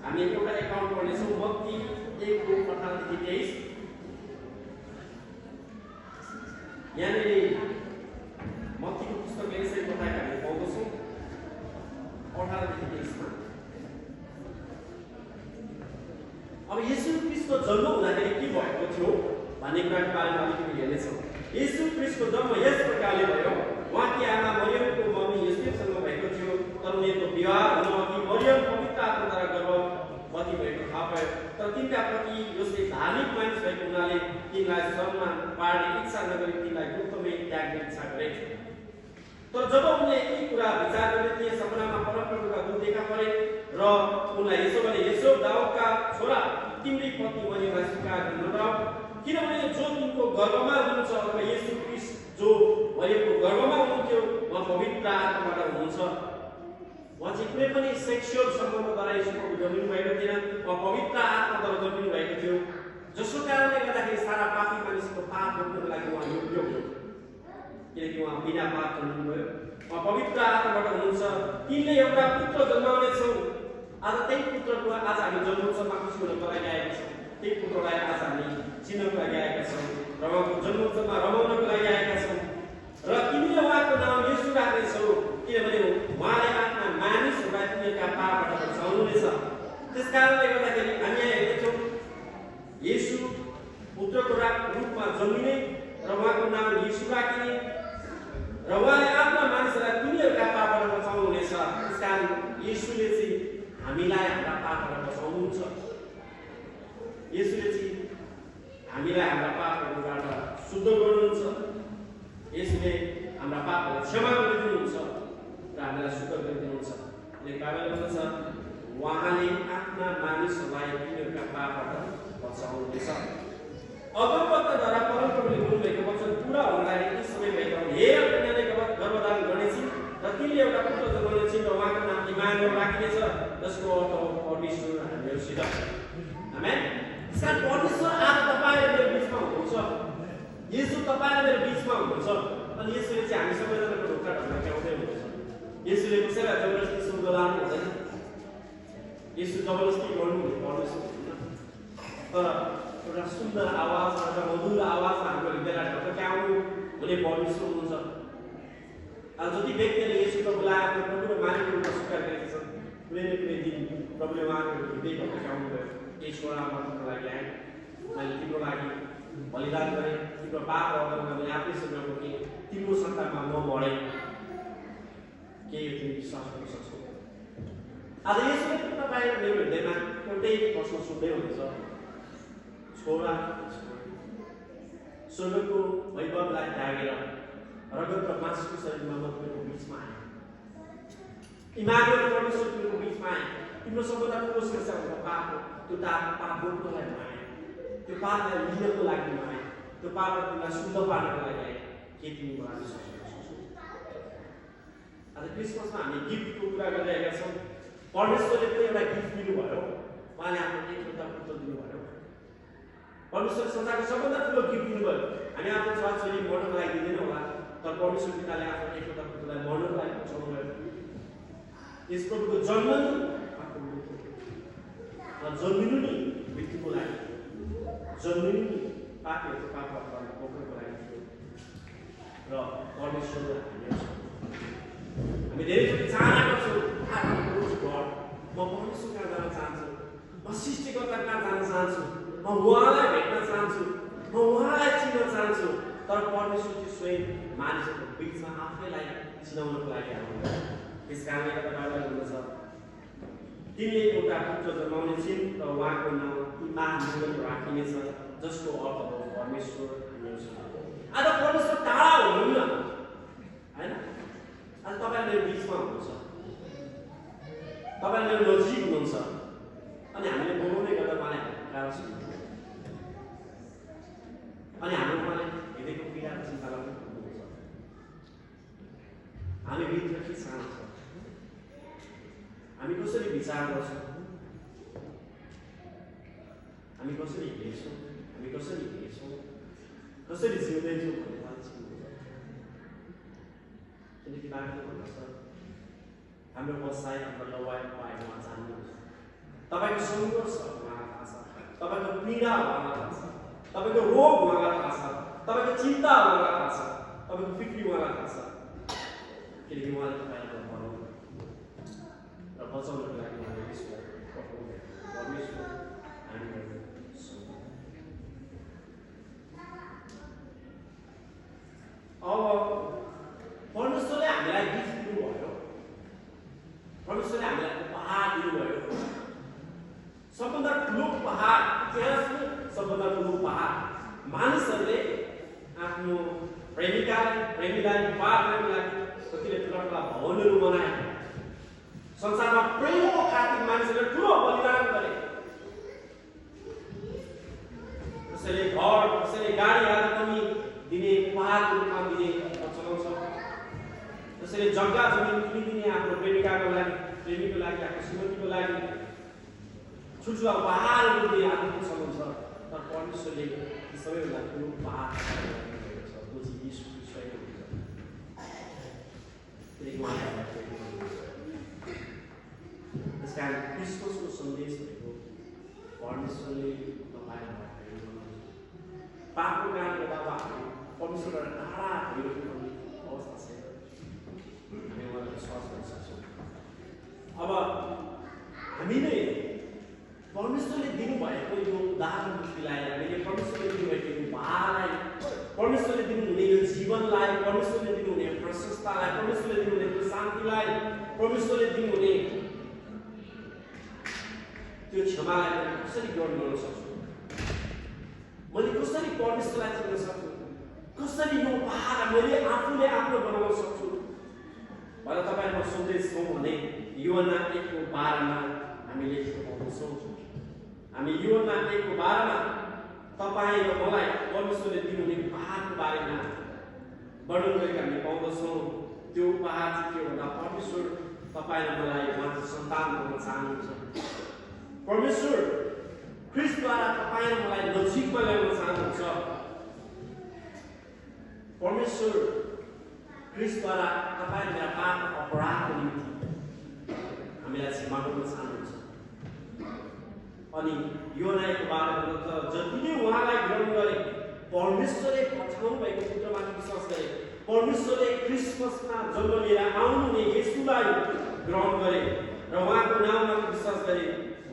हामी एउटा एकाउन्ट पढ्नेछौँ मत्ती 1:18-23। यहाँनिर मत्तीको पुस्तकले यसरी बताएको हामी पाउँदछौँ 18-23मा। अब येशू ख्रीष्टको जन्म हुँदाखेरि के भएको थियो भन्ने कुराको बारेमा अलिकति हेर्नेछौँ। येशू ख्रीष्टको जन्म यस प्रकारले भयो। उहाँकी आमा मरियमको मम्मी योसेफसँग भएको थियो, तर उनीहरूको विवाह हुन अघि मरियम पवित्र आत्माद्वारा गर्भवती भएको थाहा भयो। तर तिनका पति योसेफ धार्मिक मानिस भएको हुनाले तिनलाई शर्ममा पार्ने इच्छा नगरी तिनलाई गुप्तमै त्याग्ने इच्छा गरे। तर जब उनले यी कुरा विचार गर्ने थिए, सपनामा परमप्रभुका दूत देखा परे र उनलाई यसो भने, यसो दाउदका छोरा, तिम्री पत्नी मरियमलाई स्वीकार नगराऊ, किनभने जो तिनको गर्भमा हुनुहुन्छ अथवा येशू ख्रीष्ट जो मरियमको गर्भमा हुनुहुन्थ्यो उहाँ पवित्र आत्माबाट हुनुहुन्छ। उहाँ चाहिँ कुनै पनि सेक्सुअल सम्बन्धद्वारा यसोको जन्मिनु भएको थिएन, उहाँ पवित्र आत्माद्वारा जन्मिनु भएको थियो, जसको कारणले गर्दाखेरि सारा पापी मानिसको पाप बोक्नको लागि उहाँ योग्य हुनुहुन्थ्यो, किनकि उहाँ बिना पाप जन्मिनुभयो। उहाँ पवित्र आत्माबाट हुनुहुन्छ। तिनले एउटा पुत्र जन्माउनेछौँ। आज त्यही पुत्रको आज हामी जन्मोत्सवमा खुसी हुनको लागि आएका छौँ। त्यही पुत्रलाई आज हामी चिन्नको लागि आएका छौँ र उहाँको जन्मोत्सवमा रमाउनको लागि आएका छौँ। र तिमीले उहाँको नाम येशू राख्नेछौ, किनभने उहाँले आफ्ना मानिसहरूलाई तिनीहरूका पापबाट बचाउनुहुनेछ। त्यस कारणले गर्दाखेरि हामी यहाँ हेर्दैछौँ येशू पुत्रको रूपमा जन्मिने र उहाँको नाम येशू राखिने र उहाँले आफ्ना मानिसहरूलाई तिनीहरूका पापबाट बचाउनुहुनेछ। त्यस कारण येशूले चाहिँ हामीलाई हाम्रा पापबाट बचाउनुहुन्छ। येशूले चाहिँ हामीलाई हाम्रा पापहरूबाट शुद्ध गर्नुहुन्छ। येशूले हाम्रा पापहरूलाई क्षमा गरिदिनुहुन्छ र हामीलाई शुद्ध गरिदिनुहुन्छ। बाइबलले भन्छ उहाँले आफ्ना मानिसहरूलाई तिनीहरूका पापबाट बचाउनुहुनेछ। अगमवक्ताद्वारा परमप्रभुले बोल्नुभएको वचन पुरा हुनलाई यति समय भएको, हेर कन्याले गर्भधारण गर्नेछिन् र तिनले एउटा पुत्र जन्माउनेछिन् र उहाँको नाम इम्मानुएल राखिनेछ, जसको अर्थ हो परमेश्वर हामीहरूसित। आमेन। त्यसकारण परमेश्वर आज तपाईँ र मेरो बिचमा हुनुहुन्छ। येशू तपाईँ र मेरो बिचमा हुनुहुन्छ। अनि येशूले चाहिँ हामी सबैजनाको ढोका ढल्काउँदै हुनुहुन्छ। येशूले कसैलाई जबरजस्ती स्वर्ग लानु हुँदैन। येशू जबरजस्ती गर्नु परमेश्वर हुँदैन। तर एउटा सुन्दर आवाज, एउटा मधुर आवाजमा हाम्रो हृदयलाई ढल्काउनु हुने परमेश्वर हुनुहुन्छ। आज जति व्यक्तिले येशूको बोलाएर आफ्नो प्रभु र मालिकको रूपमा स्वीकार गरेका छन्, कुनै न कुनै दिन प्रभुले उहाँको हृदय ढल्काउनु भयो। ईश्वर आमाको लागि आए, मैले तिम्रो लागि बलिदान गरेँ, तिम्रो पाप अर्पण मैले आफै सुनाएको थिएँ, तिम्रो सत्तामा म मरेँ, के यो तिमी विश्वास गर्न सक्छौ? आज यसले तपाईँ मेरो हृदयमा एउटै प्रश्न सोध्दै हुनुहुन्छ, छोरा स्वर्गको वैभवलाई त्यागेर रगत र मासुको शरीरमा म तिम्रो बिचमा आएँ, इमानुएल परमेश्वर तिम्रो बिचमा आएँ, तिम्रो सबभन्दा ठुलो समस्या भनेको पाप हो। त्यो पाप बोक्नलाई म आएँ, त्यो पापलाई लिनको लागि म आएँ, त्यो पापलाई तिमीलाई शुद्ध पार्नको लागि आएँ। के तिमी मलाई विश्वास गर्न सक्छौ? आज क्रिसमसमा हामी गिफ्टको कुरा गरिरहेका छौँ। परमेश्वरले पनि एउटा गिफ्ट दिनुभयो, उहाँले आफ्नो एकलौता पुत्र दिनुभयो। परमेश्वरले संसारको सबभन्दा ठुलो गिफ्ट दिनुभयो। हामी आफ्नो छोराछोरी मर्नको लागि दिँदैन होला, तर परमेश्वर पिताले आफ्नो एकलौता पुत्रलाई मर्नको लागि पठाउनु भयो। यस प्रभुको जन्म नि जन्मिनु नि मृत्युको लागि, जन्मिनु नि पापीहरूको पापबाट बोक्नको लागि थियो। र परमेश्वरले हामी धेरैचोटि चाहना गर्छौँ, म परमेश्वर कहाँ जान चाहन्छु, म सृष्टिकर्ता कहाँ जान चाहन्छु, म उहाँलाई भेट्न चाहन्छु, म उहाँलाई चिन्न चाहन्छु। तर परमेश्वर चाहिँ स्वयं मानिसहरूको बिचमा आफैलाई चिनाउनको लागि आउनुभयो। त्यस कारणले गर्दा बाइबलले भन्दछ तिनले एउटा पुत्र जन्माउनेछिन् र उहाँको नाम इम्मानुएल राखिनेछ, जसको अर्थ हो परमेश्वर हामीहरूसँग। आज परमेश्वर टाढा हुनुहुन्न, होइन? आज तपाईँ मेरो बिचमा हुनुहुन्छ, तपाईँ मेरो नजिक हुनुहुन्छ। अनि हामीले बोलाउँदै गर्दा सुन्नु अनि हाम्रो उहाँले हृदयको पीडा चिन्तालाई पनि बुझ्नुहुन्छ हामी भित्र के चाहन्छ हामी कसरी विचार गर्छौँ हामी कसरी हेर्छौँ हामी कसरी हेर्छौँ कसरी जिउँदैछौँ भन्ने उहाँले चिन्नुहुन्छ किनकि बाइबलले भन्दछ हाम्रो बसाइ हाम्रो लवाइ पाए उहाँ जान्नुहुन्छ तपाईँको सङ्घर्ष उहाँलाई थाहा छ तपाईँको पीडा उहाँलाई थाहा छ तपाईँको रोग उहाँलाई थाहा छ तपाईँको चिन्ता उहाँलाई थाहा छ तपाईँको फिक्री उहाँलाई थाहा छ किनकि उहाँले तपाईँलाई बनाउनु र बचाउनको लागि उहाँले विश्व पठाउनु परमेश्वर हामीहरू अब परमेश्वरले हामीलाई गिफ्ट दिनुभयो परमेश्वरले हामीलाई उपहार दिनुभयो सबभन्दा ठुलो उपहार इतिहासको सबभन्दा ठुलो उपहार मानिसहरूले आफ्नो प्रेमीलाई विवाह गर्नको लागि कतिले ठुला ठुला भवनहरू बनाए संसारमा प्रेमको खातिर मानिसहरूले ठुलो बलिदान गरे कसैले घर कसैले गाडी आदि पनि दिने उपहारको रूपमा दिने चलाउँछ कसैले जग्गा जमिन किनिदिने आफ्नो प्रेमिकाको लागि प्रेमीको लागि आफ्नो श्रीमतीको लागि ठुल्ठुला उपहारहरू दिने आदि पनि चलाउँछ तर परमेश्वरले यी सबैभन्दा ठुलो उपहार दिएको छ जो चाहिँ यीशु ख्रीष्ट हुन्छ त्यस कारण क्रिसमसको सन्देश भनेको परमेश्वरले तपाईँलाई पापको कारणले गर्दा हामी परमेश्वरबाट टाढा भइरहेको अवस्था छ हामी उहाँलाई विश्वास गर्न सक्छौँ अब हामीले परमेश्वरले दिनुभएको यो उदाहरण दृष्टिलाई हामीले परमेश्वरले दिनुभएको यो उपहारलाई परमेश्वरले दिनुहुने यो जीवनलाई परमेश्वरले दिनुहुने प्रशस्ततालाई परमेश्वरले दिनुहुने त्यो शान्तिलाई परमेश्वरले दिनुहुने त्यो क्षमालाई मैले कसरी ग्रहण गर्न सक्छु मैले कसरी परमेश्वरलाई चिन्न सक्छु कसरी यो उपहार मैले आफूले आफ्नो बनाउन सक्छु भनेर तपाईँहरू सोध्दैछौँ भने यूहन्ना 1:12 हामी लेखेको पाउँछौँ हामी यूहन्ना 1:12 तपाईँ र मलाई परमेश्वरले दिनुहुने उपहारको बारेमा वर्णन गरेको हामी पाउँदछौँ त्यो उपहार चाहिँ के भन्दा परमेश्वर तपाईँ र मलाई उहाँको सन्तान बनाउन चाहनुहुन्छ परमेश्वर ख्रीष्टद्वारा तपाईँ र मलाई नजिकमा ल्याउन चाहनुहुन्छ परमेश्वर ख्रीष्टद्वारा तपाईँ र मेरा पाप अपराधको निम्ति हामीलाई क्षमा गर्न चाहनुहुन्छ अनि यो नायको बारेमा त जतिले उहाँलाई ग्रहण गरे परमेश्वरले पठाउनु भएको पुत्रमाथि विश्वास गरे परमेश्वरले क्रिसमसमा जन्म लिएर आउनुहुने येशूलाई ग्रहण गरे र उहाँको नाममाथि विश्वास गरे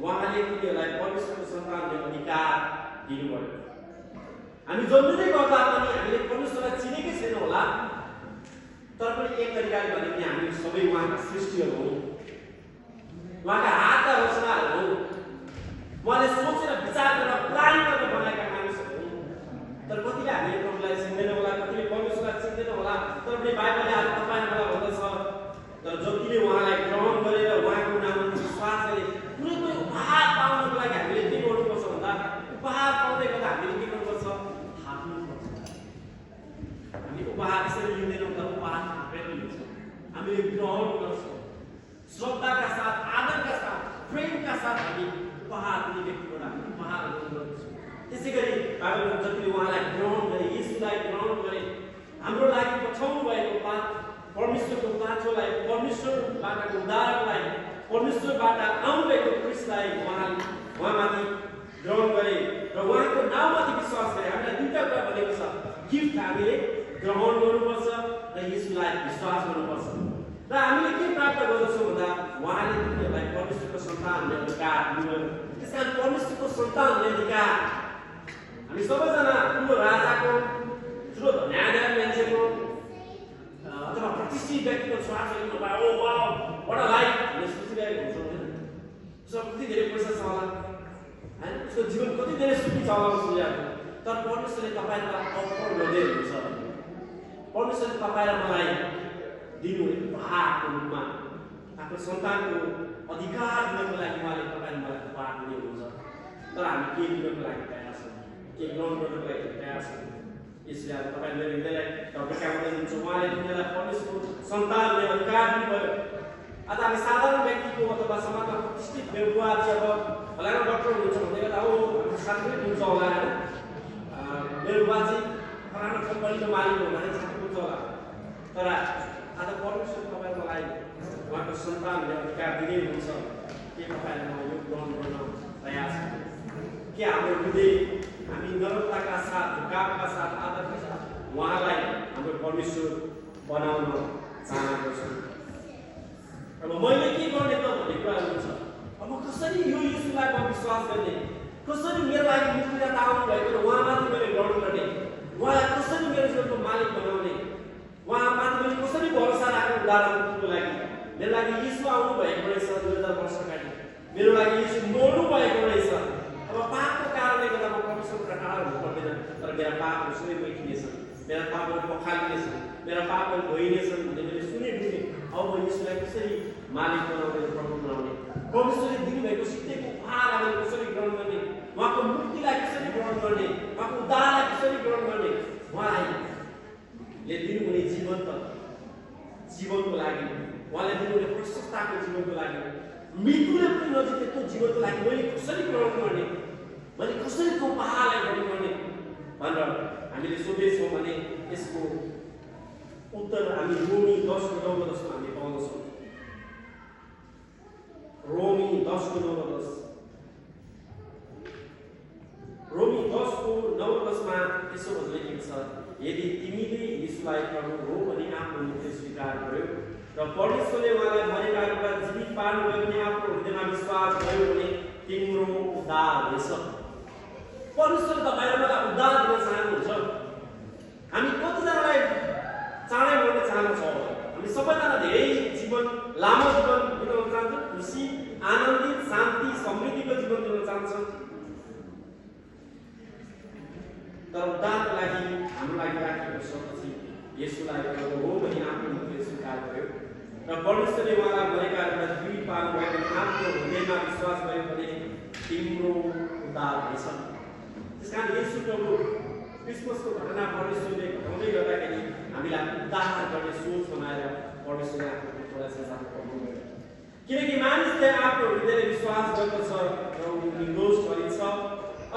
उहाँले तिनीहरूलाई परमेश्वरको सन्तानले अधिकार दिनुभयो हामी जन्मिँदै गर्दा पनि हामीले परमेश्वरलाई चिनेकै छैन होला तर पनि एक तरिकाले भने पनि हामी सबै उहाँका सृष्टिहरू हौँ उहाँका हातका रचनाहरू हौँ उहाँले सोचेर विचार गरेर प्लान गरेर बनाएका मानिसहरू हौँ तर कतिले हामीले प्रभुलाई चिन्दैन होला कतिले परमेश्वरलाई चिन्दैन होला तर पनि बाइबलले आज तपाईँ मलाई भन्दछ तर जतिले उहाँलाई ग्रहण गरेर उहाँको नाममा विश्वास गरे कुनै कुनै उपहार पाउनको लागि हामीले के गर्नुपर्छ भन्दा उपहार पाउँदै गर्दा हामीले के गर्नुपर्छ थाप्नुपर्छ हामी उपहार यसरी लिँदैनौँ तर उपहार थापेर लिन्छौँ हामीले ग्रहण गर्छौँ श्रद्धाका साथ आदरका साथ प्रेमका साथ हामी उपहार दिने व्यक्तिबाट हामी उपहार ग्रहण गर्छौँ त्यसै गरी बाइबलमा जतिले उहाँलाई ग्रहण गरे येशूलाई ग्रहण गरे हाम्रो लागि पठाउनु भएको परमेश्वरको पाछोलाई परमेश्वरबाट उद्धारकलाई परमेश्वरबाट आउनुभएको ख्रीष्टलाई उहाँमाथि ग्रहण गरे र उहाँको नाममाथि विश्वास गरे हामीलाई दुईटा कुरा भनेको छ गिफ्ट हामीले ग्रहण गर्नुपर्छ र येशूलाई विश्वास गर्नुपर्छ र हामीले के प्राप्त गर्दछौँ भन्दा उहाँले तिनीहरूलाई परमेश्वरको सन्तानले अधिकार दिनुभयो त्यस कारण परमेश्वरको सन्तानले अधिकार हामी सबैजना ठुलो राजाको ठुलो धन्यादार मान्छेको अथवा प्रतिष्ठित व्यक्तिको छोराछोरीको भए ओ वाउ व्हाट अ लाइफ हामीले सोचिरहेको हुन्छौँ होइन उसको कति धेरै पैसा छ होला होइन उसको जीवन कति धेरै सुखी छ होला सोचिरहेको तर परमेश्वरले तपाईँलाई अफर गर्दै हुनुहुन्छ परमेश्वरले तपाईँ र मलाई दिनुहुने उपहारको रूपमा आफ्नो सन्तानको अधिकार दिनको लागि उहाँले तपाईँ र मलाई उपहार दिने हुनुहुन्छ तर हामी के दिनको लागि तयार छौँ, के ग्रहण गर्नको लागि तयार छौँ। यसले अब तपाईँले मेरो हृदयलाई ढकाउँदै दिन्छ। उहाँले तिनीहरूलाई परमेश्वरको सन्तानले अधिकार दिनुभयो। आज हामी साधारण व्यक्तिको अथवा समाजमा प्रतिष्ठित बुवा अब फलाना डक्टर हुनुहुन्छ भन्दै गर्दा हो साथै हुन्छ होला होइन, मेरो बुवा चाहिँ फलाना कम्पनीको मालिक हुँदाखेरि साथै हुन्छ होला। तर आज परमेश्वर तपाईँ मलाई उहाँको सन्तानले अधिकार दिँदै हुनुहुन्छ। के तपाईँले म यो ग्रहण गर्न तयार छ? के हाम्रो हृदय हामी नम्रताका साथ, झुकावका साथ, आदरका साथ उहाँलाई हाम्रो परमेश्वर बनाउन चाहना गर्छौँ? अब मैले के गर्ने त भन्ने कुराहरू हुन्छ। अब कसरी यो यीशुलाई म विश्वास गर्ने, कसरी मेरो लागि मुक्तिदाता आउनु भएको र उहाँमाथि मैले ग्रहण गर्ने, उहाँलाई कसरी मेरो जीवनको मालिक बनाउने, उहाँमाथि मैले कसरी भरोसा राख्ने उदाहरण मुक्तिको लागि। मेरो लागि यीशु आउनु भएको रहेछ 2000 वर्ष अगाडि, मेरो लागि यीशु मर्नु भएको रहेछ। अब पापको कारणले गर्दा म परमेश्वरबाट टाढा हुनु पर्दैन, तर मेरा पापहरू सबै मेटिनेछन्, मेरा पापहरू पखालिनेछन्, मेरा पापहरू धोइनेछन् भन्ने मैले सुने बुझेँ। अब म यीशुलाई कसरी मालिक बनाउने, प्रभु बनाउने, परमेश्वरले दिनुभएको सित्तैको उपहारलाई मैले कसरी ग्रहण गर्ने, उहाँको मुक्तिलाई कसरी ग्रहण गर्ने, उहाँको उद्धारलाई कसरी ग्रहण गर्ने, उहाँले दिनुहुने जीवनको लागि, उहाँले दिनुहुने प्रशस्तताको जीवनको लागि, मृत्युले पनि नजिक त्यो जीवनको लागि मैले कसरी ग्रहण गर्ने, मैले कसरी त्यो उपहारलाई ग्रहण गर्ने भनेर हामीले सोधेछौँ भने यसको उत्तर हामी रोमी 10:9-10 हामी पाउँदछौँ। रोमी 10:9-10 यसो लेखेको छ, यदि तिमीले यीशुलाई प्रभु हो भने आफ्नो मुखले स्वीकार गर्यो र परमेश्वरले उहाँलाई मरेकाहरूबाट जीवित पार्नुभयो भने आफ्नो हृदयमा विश्वास गर्यो भने तिम्रो उद्धार हुनेछ। परमेश्वरले तपाईँलाई मलाई उद्धार दिन चाहनुहुन्छ। हामी कतिजनालाई चाँडै मर्न चाहन्छौँ? हामी सबैजना धेरै जीवन, लामो जीवन बिताउन चाहन्छौँ, खुसी, आनन्दित, शान्ति, समृद्धिको जीवन जिउन चाहन्छौँ। तर उद्धारको लागि हाम्रो लागि राखिएको शर्त चाहिँ यसुलाई प्रभु हो भने आफ्नो मुखले स्वीकार गर्यो र परमेश्वरले उहाँलाई मरेकाहरूबाट जीवित पार्नुभयो भने आफ्नो हृदयमा विश्वास गर्यो भने तिम्रो उद्धार हुनेछ। त्यसकारण यसु प्रभु क्रिसमसको घटना परमेश्वरले घटाउँदै गर्दाखेरि हामीलाई उद्धार गर्ने सोच बनाएर परमेश्वरले आफ्नो पुत्रलाई संसारमा पठाउनुभयो। किनकि मानिसले आफ्नो हृदयले विश्वास गर्दछ र ऊ निर्दोष गरिन्छ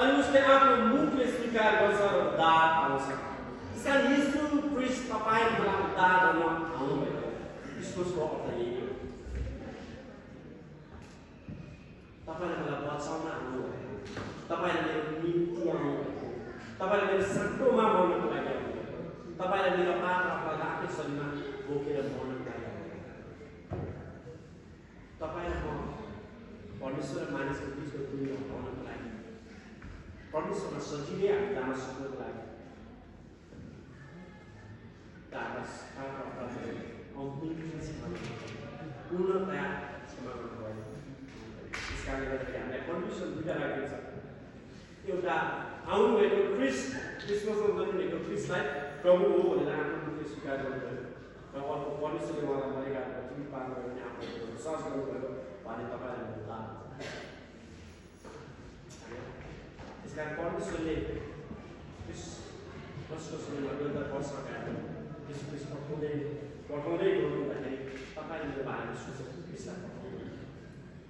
अनि उसले आफ्नो मुखले स्वीकार गर्छ र उद्धार पाउँछ। त्यसकारण यीशु ख्रीष्ट तपाईँ मलाई उद्धार गर्न आउनुभएको। क्रिसमसको अर्थ यही हो। तपाईँले मलाई बचाउन आउनुभएको, तपाईँले मेरो निम्ति आउनुभएको, तपाईँले मेरो सट्टोमा मर्नको लागि आउनुभएको, तपाईँले मेरो पाप अपराध आफ्नै शरीरमा बोकेर मर्नको लागि आउनुभएको। तपाईँलाई म परमेश्वर र मानिसको बिचको दूरी हटाउनको लागि, परमेश्वरमा सजिलै हामी जान सक्नुको लागि पूर्णतया क्षमा गर्नुभयो। त्यस कारणले गर्दाखेरि हामीलाई परमेश्वर दुईवटा राखिन्छ। एउटा आउनुभएको ख्रिस्ट, क्रिसमसमा जन्मिएको ख्रिस्टलाई प्रभु हो भनेर आफ्नो मुखले स्वीकार गर्नुभयो र अर्को परमेश्वरले उहाँलाई मरेकाहरूबाट जीवित पार्नुभयो भने आफ्नो विश्वास गर्नुभयो भने तपाईँलाई उद्धार हुन्छ। त्यस कारण परमेश्वरले क्रिसमसको समयमा 2000 वर्ष अगाडि यीशु ख्रीष्ट पठाउँदै गर्नुहुँदाखेरि तपाईँले मेरो भाइले सोचेको ख्रीष्टलाई पठाउनु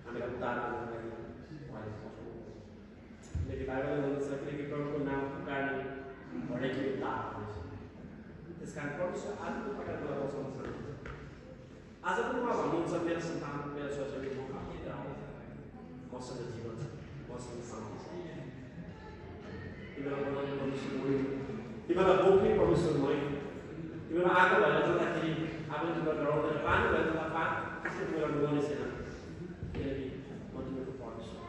हामीलाई उद्धार गर्नको लागि उहाँले पठाउनु। किनकि बाइबलले भन्दछ किनकि प्रभुको नाम पुकार्ने हरेकले उद्धार हुनेछ। त्यस कारण परमेश्वर आज पनि तपाईँलाई बचाउन चाहनुहुन्छ। आज पनि उहाँ भन्नुहुन्छ मेरो सन्तान, मेरो छोराछोरी म आफैले आऊ, मसँग जीवन छ, मसँग शान्ति छ। तिमीलाई बनाउने परमेश्वर मै, तिमीलाई बोक्ने परमेश्वर मै, तिमीलाई आगो भएर जाँदाखेरि आगो तिमीलाई डराउँदैन, पानी भएर जाँदा त्यसले तिमीलाई डुबाउने छैन। किनकि म तिमीको परमेश्वर,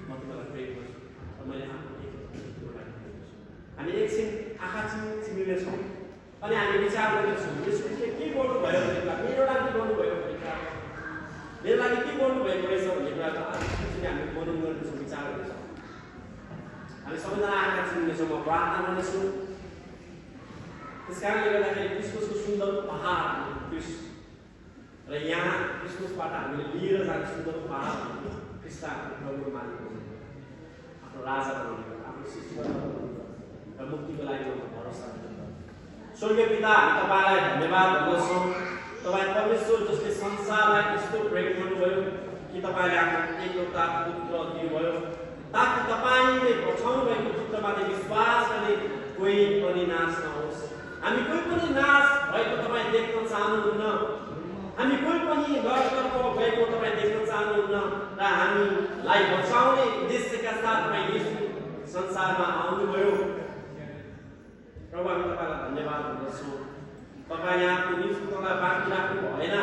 म तिमीलाई प्रेम गर्छु र मैले आफ्नो तिमीलाई प्रेम गर्छु। हामी एकछिन आँखा चिमिनेछौँ अनि हामी विचार गर्नेछौँ यसले के गर्नुभयो भन्ने कुरा, मेरो लागि गर्नुभयो भन्ने कुरा, मेरो लागि के गर्नुभएको रहेछ भन्ने कुरा आजदेखि हामी मनन गर्नेछौँ, विचार गर्नेछौँ। हामी सबैजना आँखा चिम्नेछौँ, म प्रार्थना गर्नेछु। त्यस कारणले गर्दाखेरि क्रिसमसको सुन्दर उपहार क्रिस्ट र यहाँ क्रिसमसबाट हामीले लिएर जाने सुन्दर उपहार क्रिस्ट हाम्रो प्रभुको मालिक हो। आफ्नो राजा बनाउने गर्छ, आफ्नो सृष्टिकर्ता बनाउने गर्छ र मुक्तिको लागि उहाँको भरोसा गर्छ। स्वर्गीय पिता, हामी तपाईँलाई धन्यवाद भन्दछौँ। तपाईँ परमेश्वर जसले संसारलाई यस्तो प्रेम गर्नुभयो कि तपाईँले आफ्नो एकलौता पुत्र दिनुभयो ताकि तपाईँले पठाउनु भएको पुत्रमाथि विश्वास गर्ने कोही पनि नाश नहोस्। हामी कोही पनि नाश भएको तपाईँ देख्न चाहनुहुन्न, हामी कोही पनि नरकतर्फ गएको तपाईँ देख्न चाहनुहुन्न र हामीलाई बचाउने उद्देश्यका साथ तपाईँ यस संसारमा आउनुभयो। प्रभु, हामी तपाईँलाई धन्यवाद भन्दछौँ। तपाईँले आफ्नो निज पुत्रलाई बाँकी राख्नु भएन,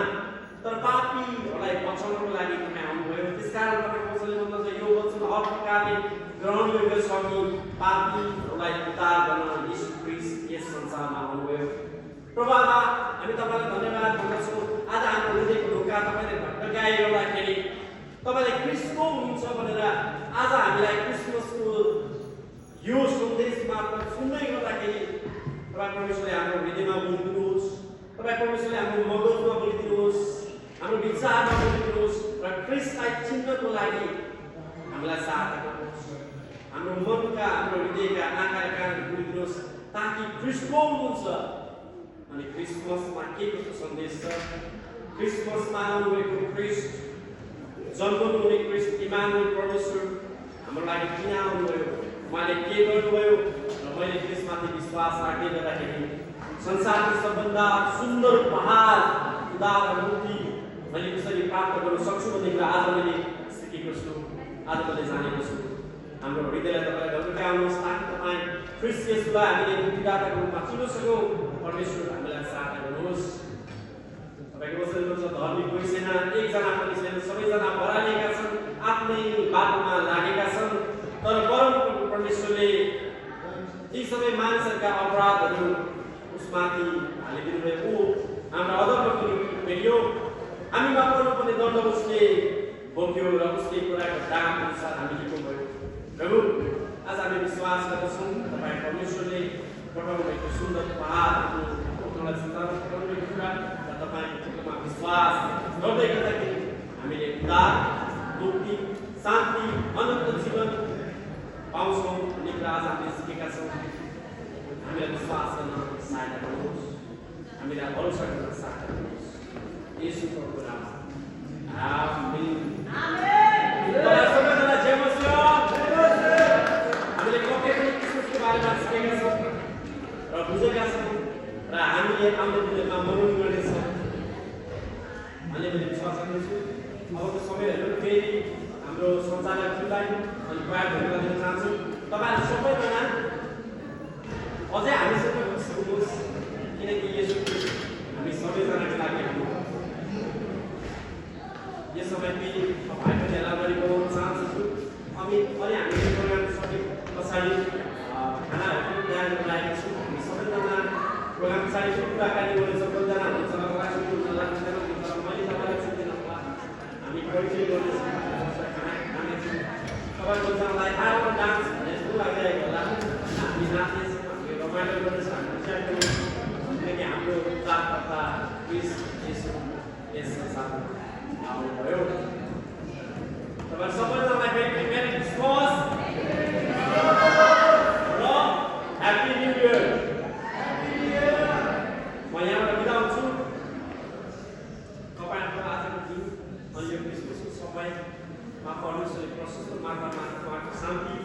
तर पापीहरूलाई बचाउनको लागि तपाईँ आउनुभयो। त्यसकारण तपाईँ कसैले भन्छ यो वचन हर प्रकारले ग्रहण योग्य छ कि पापीहरूलाई उद्धार गर्न यीशु ख्रीष्ट यस संसारमा आउनुभयो। प्रभु, हामी तपाईँलाई धन्यवाद भन्दछौँ। आज हाम्रो हृदयको ढोका तपाईँले भटकाइरहँदाखेरि तपाईँले ख्रीष्ट को हुनुहुन्छ भनेर आज हामीलाई क्रिसमसको यो सन्देश मार्फत सुन्दै गर्दाखेरि तपाईँ परमेश्वरले हाम्रो हृदयमा बोलिदिनुहोस्, तपाईँ परमेश्वरले हाम्रो मगजमा बोलिदिनुहोस्, हाम्रो विचारमा बोलिदिनुहोस् र ख्रीष्टलाई चिन्नको लागि हामीलाई सहायता गर्नुहोस्। हाम्रो मनका, हाम्रो हृदयका आँखा र कान खोलिदिनुहोस् ताकि ख्रीष्ट को हुनुहुन्छ अनि क्रिसमसमा के कस्तो सन्देश छ, क्रिसमसमा आउनुभएको ख्रीष्ट, जन्मनु हुने ख्रीष्ट इमानुएल परमेश्वर हाम्रो लागि किन आउनुभयो, उहाँले के गर्नुभयो र मैले त्यसमाथि विश्वास राख्दै गर्दाखेरि संसारको सबभन्दा सुन्दर उपहार उद्धार र मुक्ति मैले कसरी प्राप्त गर्न सक्छु भन्ने कुरा आज मैले सिकेको छु, आज मैले जानेको छु। हाम्रो हृदयलाई तपाईँले ढल्काउनुहोस् ताकि तपाईँ ख्रीष्ट येशूलाई हामीले मुक्तिदाताको रूपमा चिन्न सकौँ। परमेश्वर हामीलाई सहायता गर्नुहोस्। तपाईँको वचन भन्छ धर्मी कोही छैन, एकजना पनि छैन, सबैजना हराएका छन्, आफ्नै बाटोमा लागेका छन्। तर परम परमेश्वरले यी सबै मानिसहरूका अपराधहरू उसमाथि हालिदिनुभयो। ऊ हाम्रो अधर्मको निम्ति पेरियो, हामीमा पर्नुपर्ने दण्ड उसले बोक्यो र उसले कुराको दाम अनुसार हामी जित्नुभयो। प्रभु, आज हामी विश्वास गर्दछौँ तपाईँ परमेश्वरले पठाउनु भएको सुन्दर उपहार पुत्रलाई सञ्चालन गर्नुभएको कुरा र तपाईँको पुत्रमा विश्वास गर्दै गर्दाखेरि हामीले उद्धार, मुक्ति, शान्ति, अनन्त जीवन पाउँछौँ भन्ने कुरा आज हामीले सिकेका छौँ। हामीलाई विश्वास गर्न सहायता गर्नुहोस्, हामीलाई भरोसा गर्न सहायता गर्नुहोस्। येशूको नाममा आमेन। सबैजना जय मसीह। हामीले कति पनि क्रिसमसको बारेमा सिकेका छौँ र बुझेका छौँ र हामीले आउने दिनमा मनन गर्नेछौँ भन्ने मैले विश्वास गर्दछु। अबको समयहरू फेरि हाम्रो संसारलाई खुल्लाइ अनि प्रयोग गर्न दिन चाहन्छु। तपाईँहरू सबैजना अझै हामीसँग बस्नुहोस् किनकि यसो हामी सबैजनाको लागि यो समय फेरि भाइ बहिनीहरूलाई पनि बोलाउन चाहन्छु। अनि हामीले प्रोग्राम सके पछाडि खानाहरू तयार गर्न लागेको छु। हामी सबैजना प्रोग्राम पछाडि कुराकानी गर्नेछौँ। कतिजना हुन्छ मलाई सुन्नुहुन्छ, मैले तपाईँलाई सुन्दिनँ होला, हामी परिचय गर्नेछौँ, खाना खानेछौँ। तपाईँ कतिजनालाई आएर डान्स भन्ने जस्तो लागिरहेको होला, हामी नाच्नेछौँ, हामी रमाइलो गर्नेछौँ, हामी विचार गर्नेछौँ किनकि हाम्रो उद्धारकर्ता ख्रीष्ट येशू यस संसारमा आउनुभयो। तपाईँ सबैजनालाई मेरी क्रिसमस र ह्याप्पी न्यू इयर। म यहाँबाट बिदा हुन्छु। तपाईँहरूको आजको दिन अनि यो क्रिसमसको समयमा परमेश्वरले प्रशस्त मात्रामा उहाँको शान्ति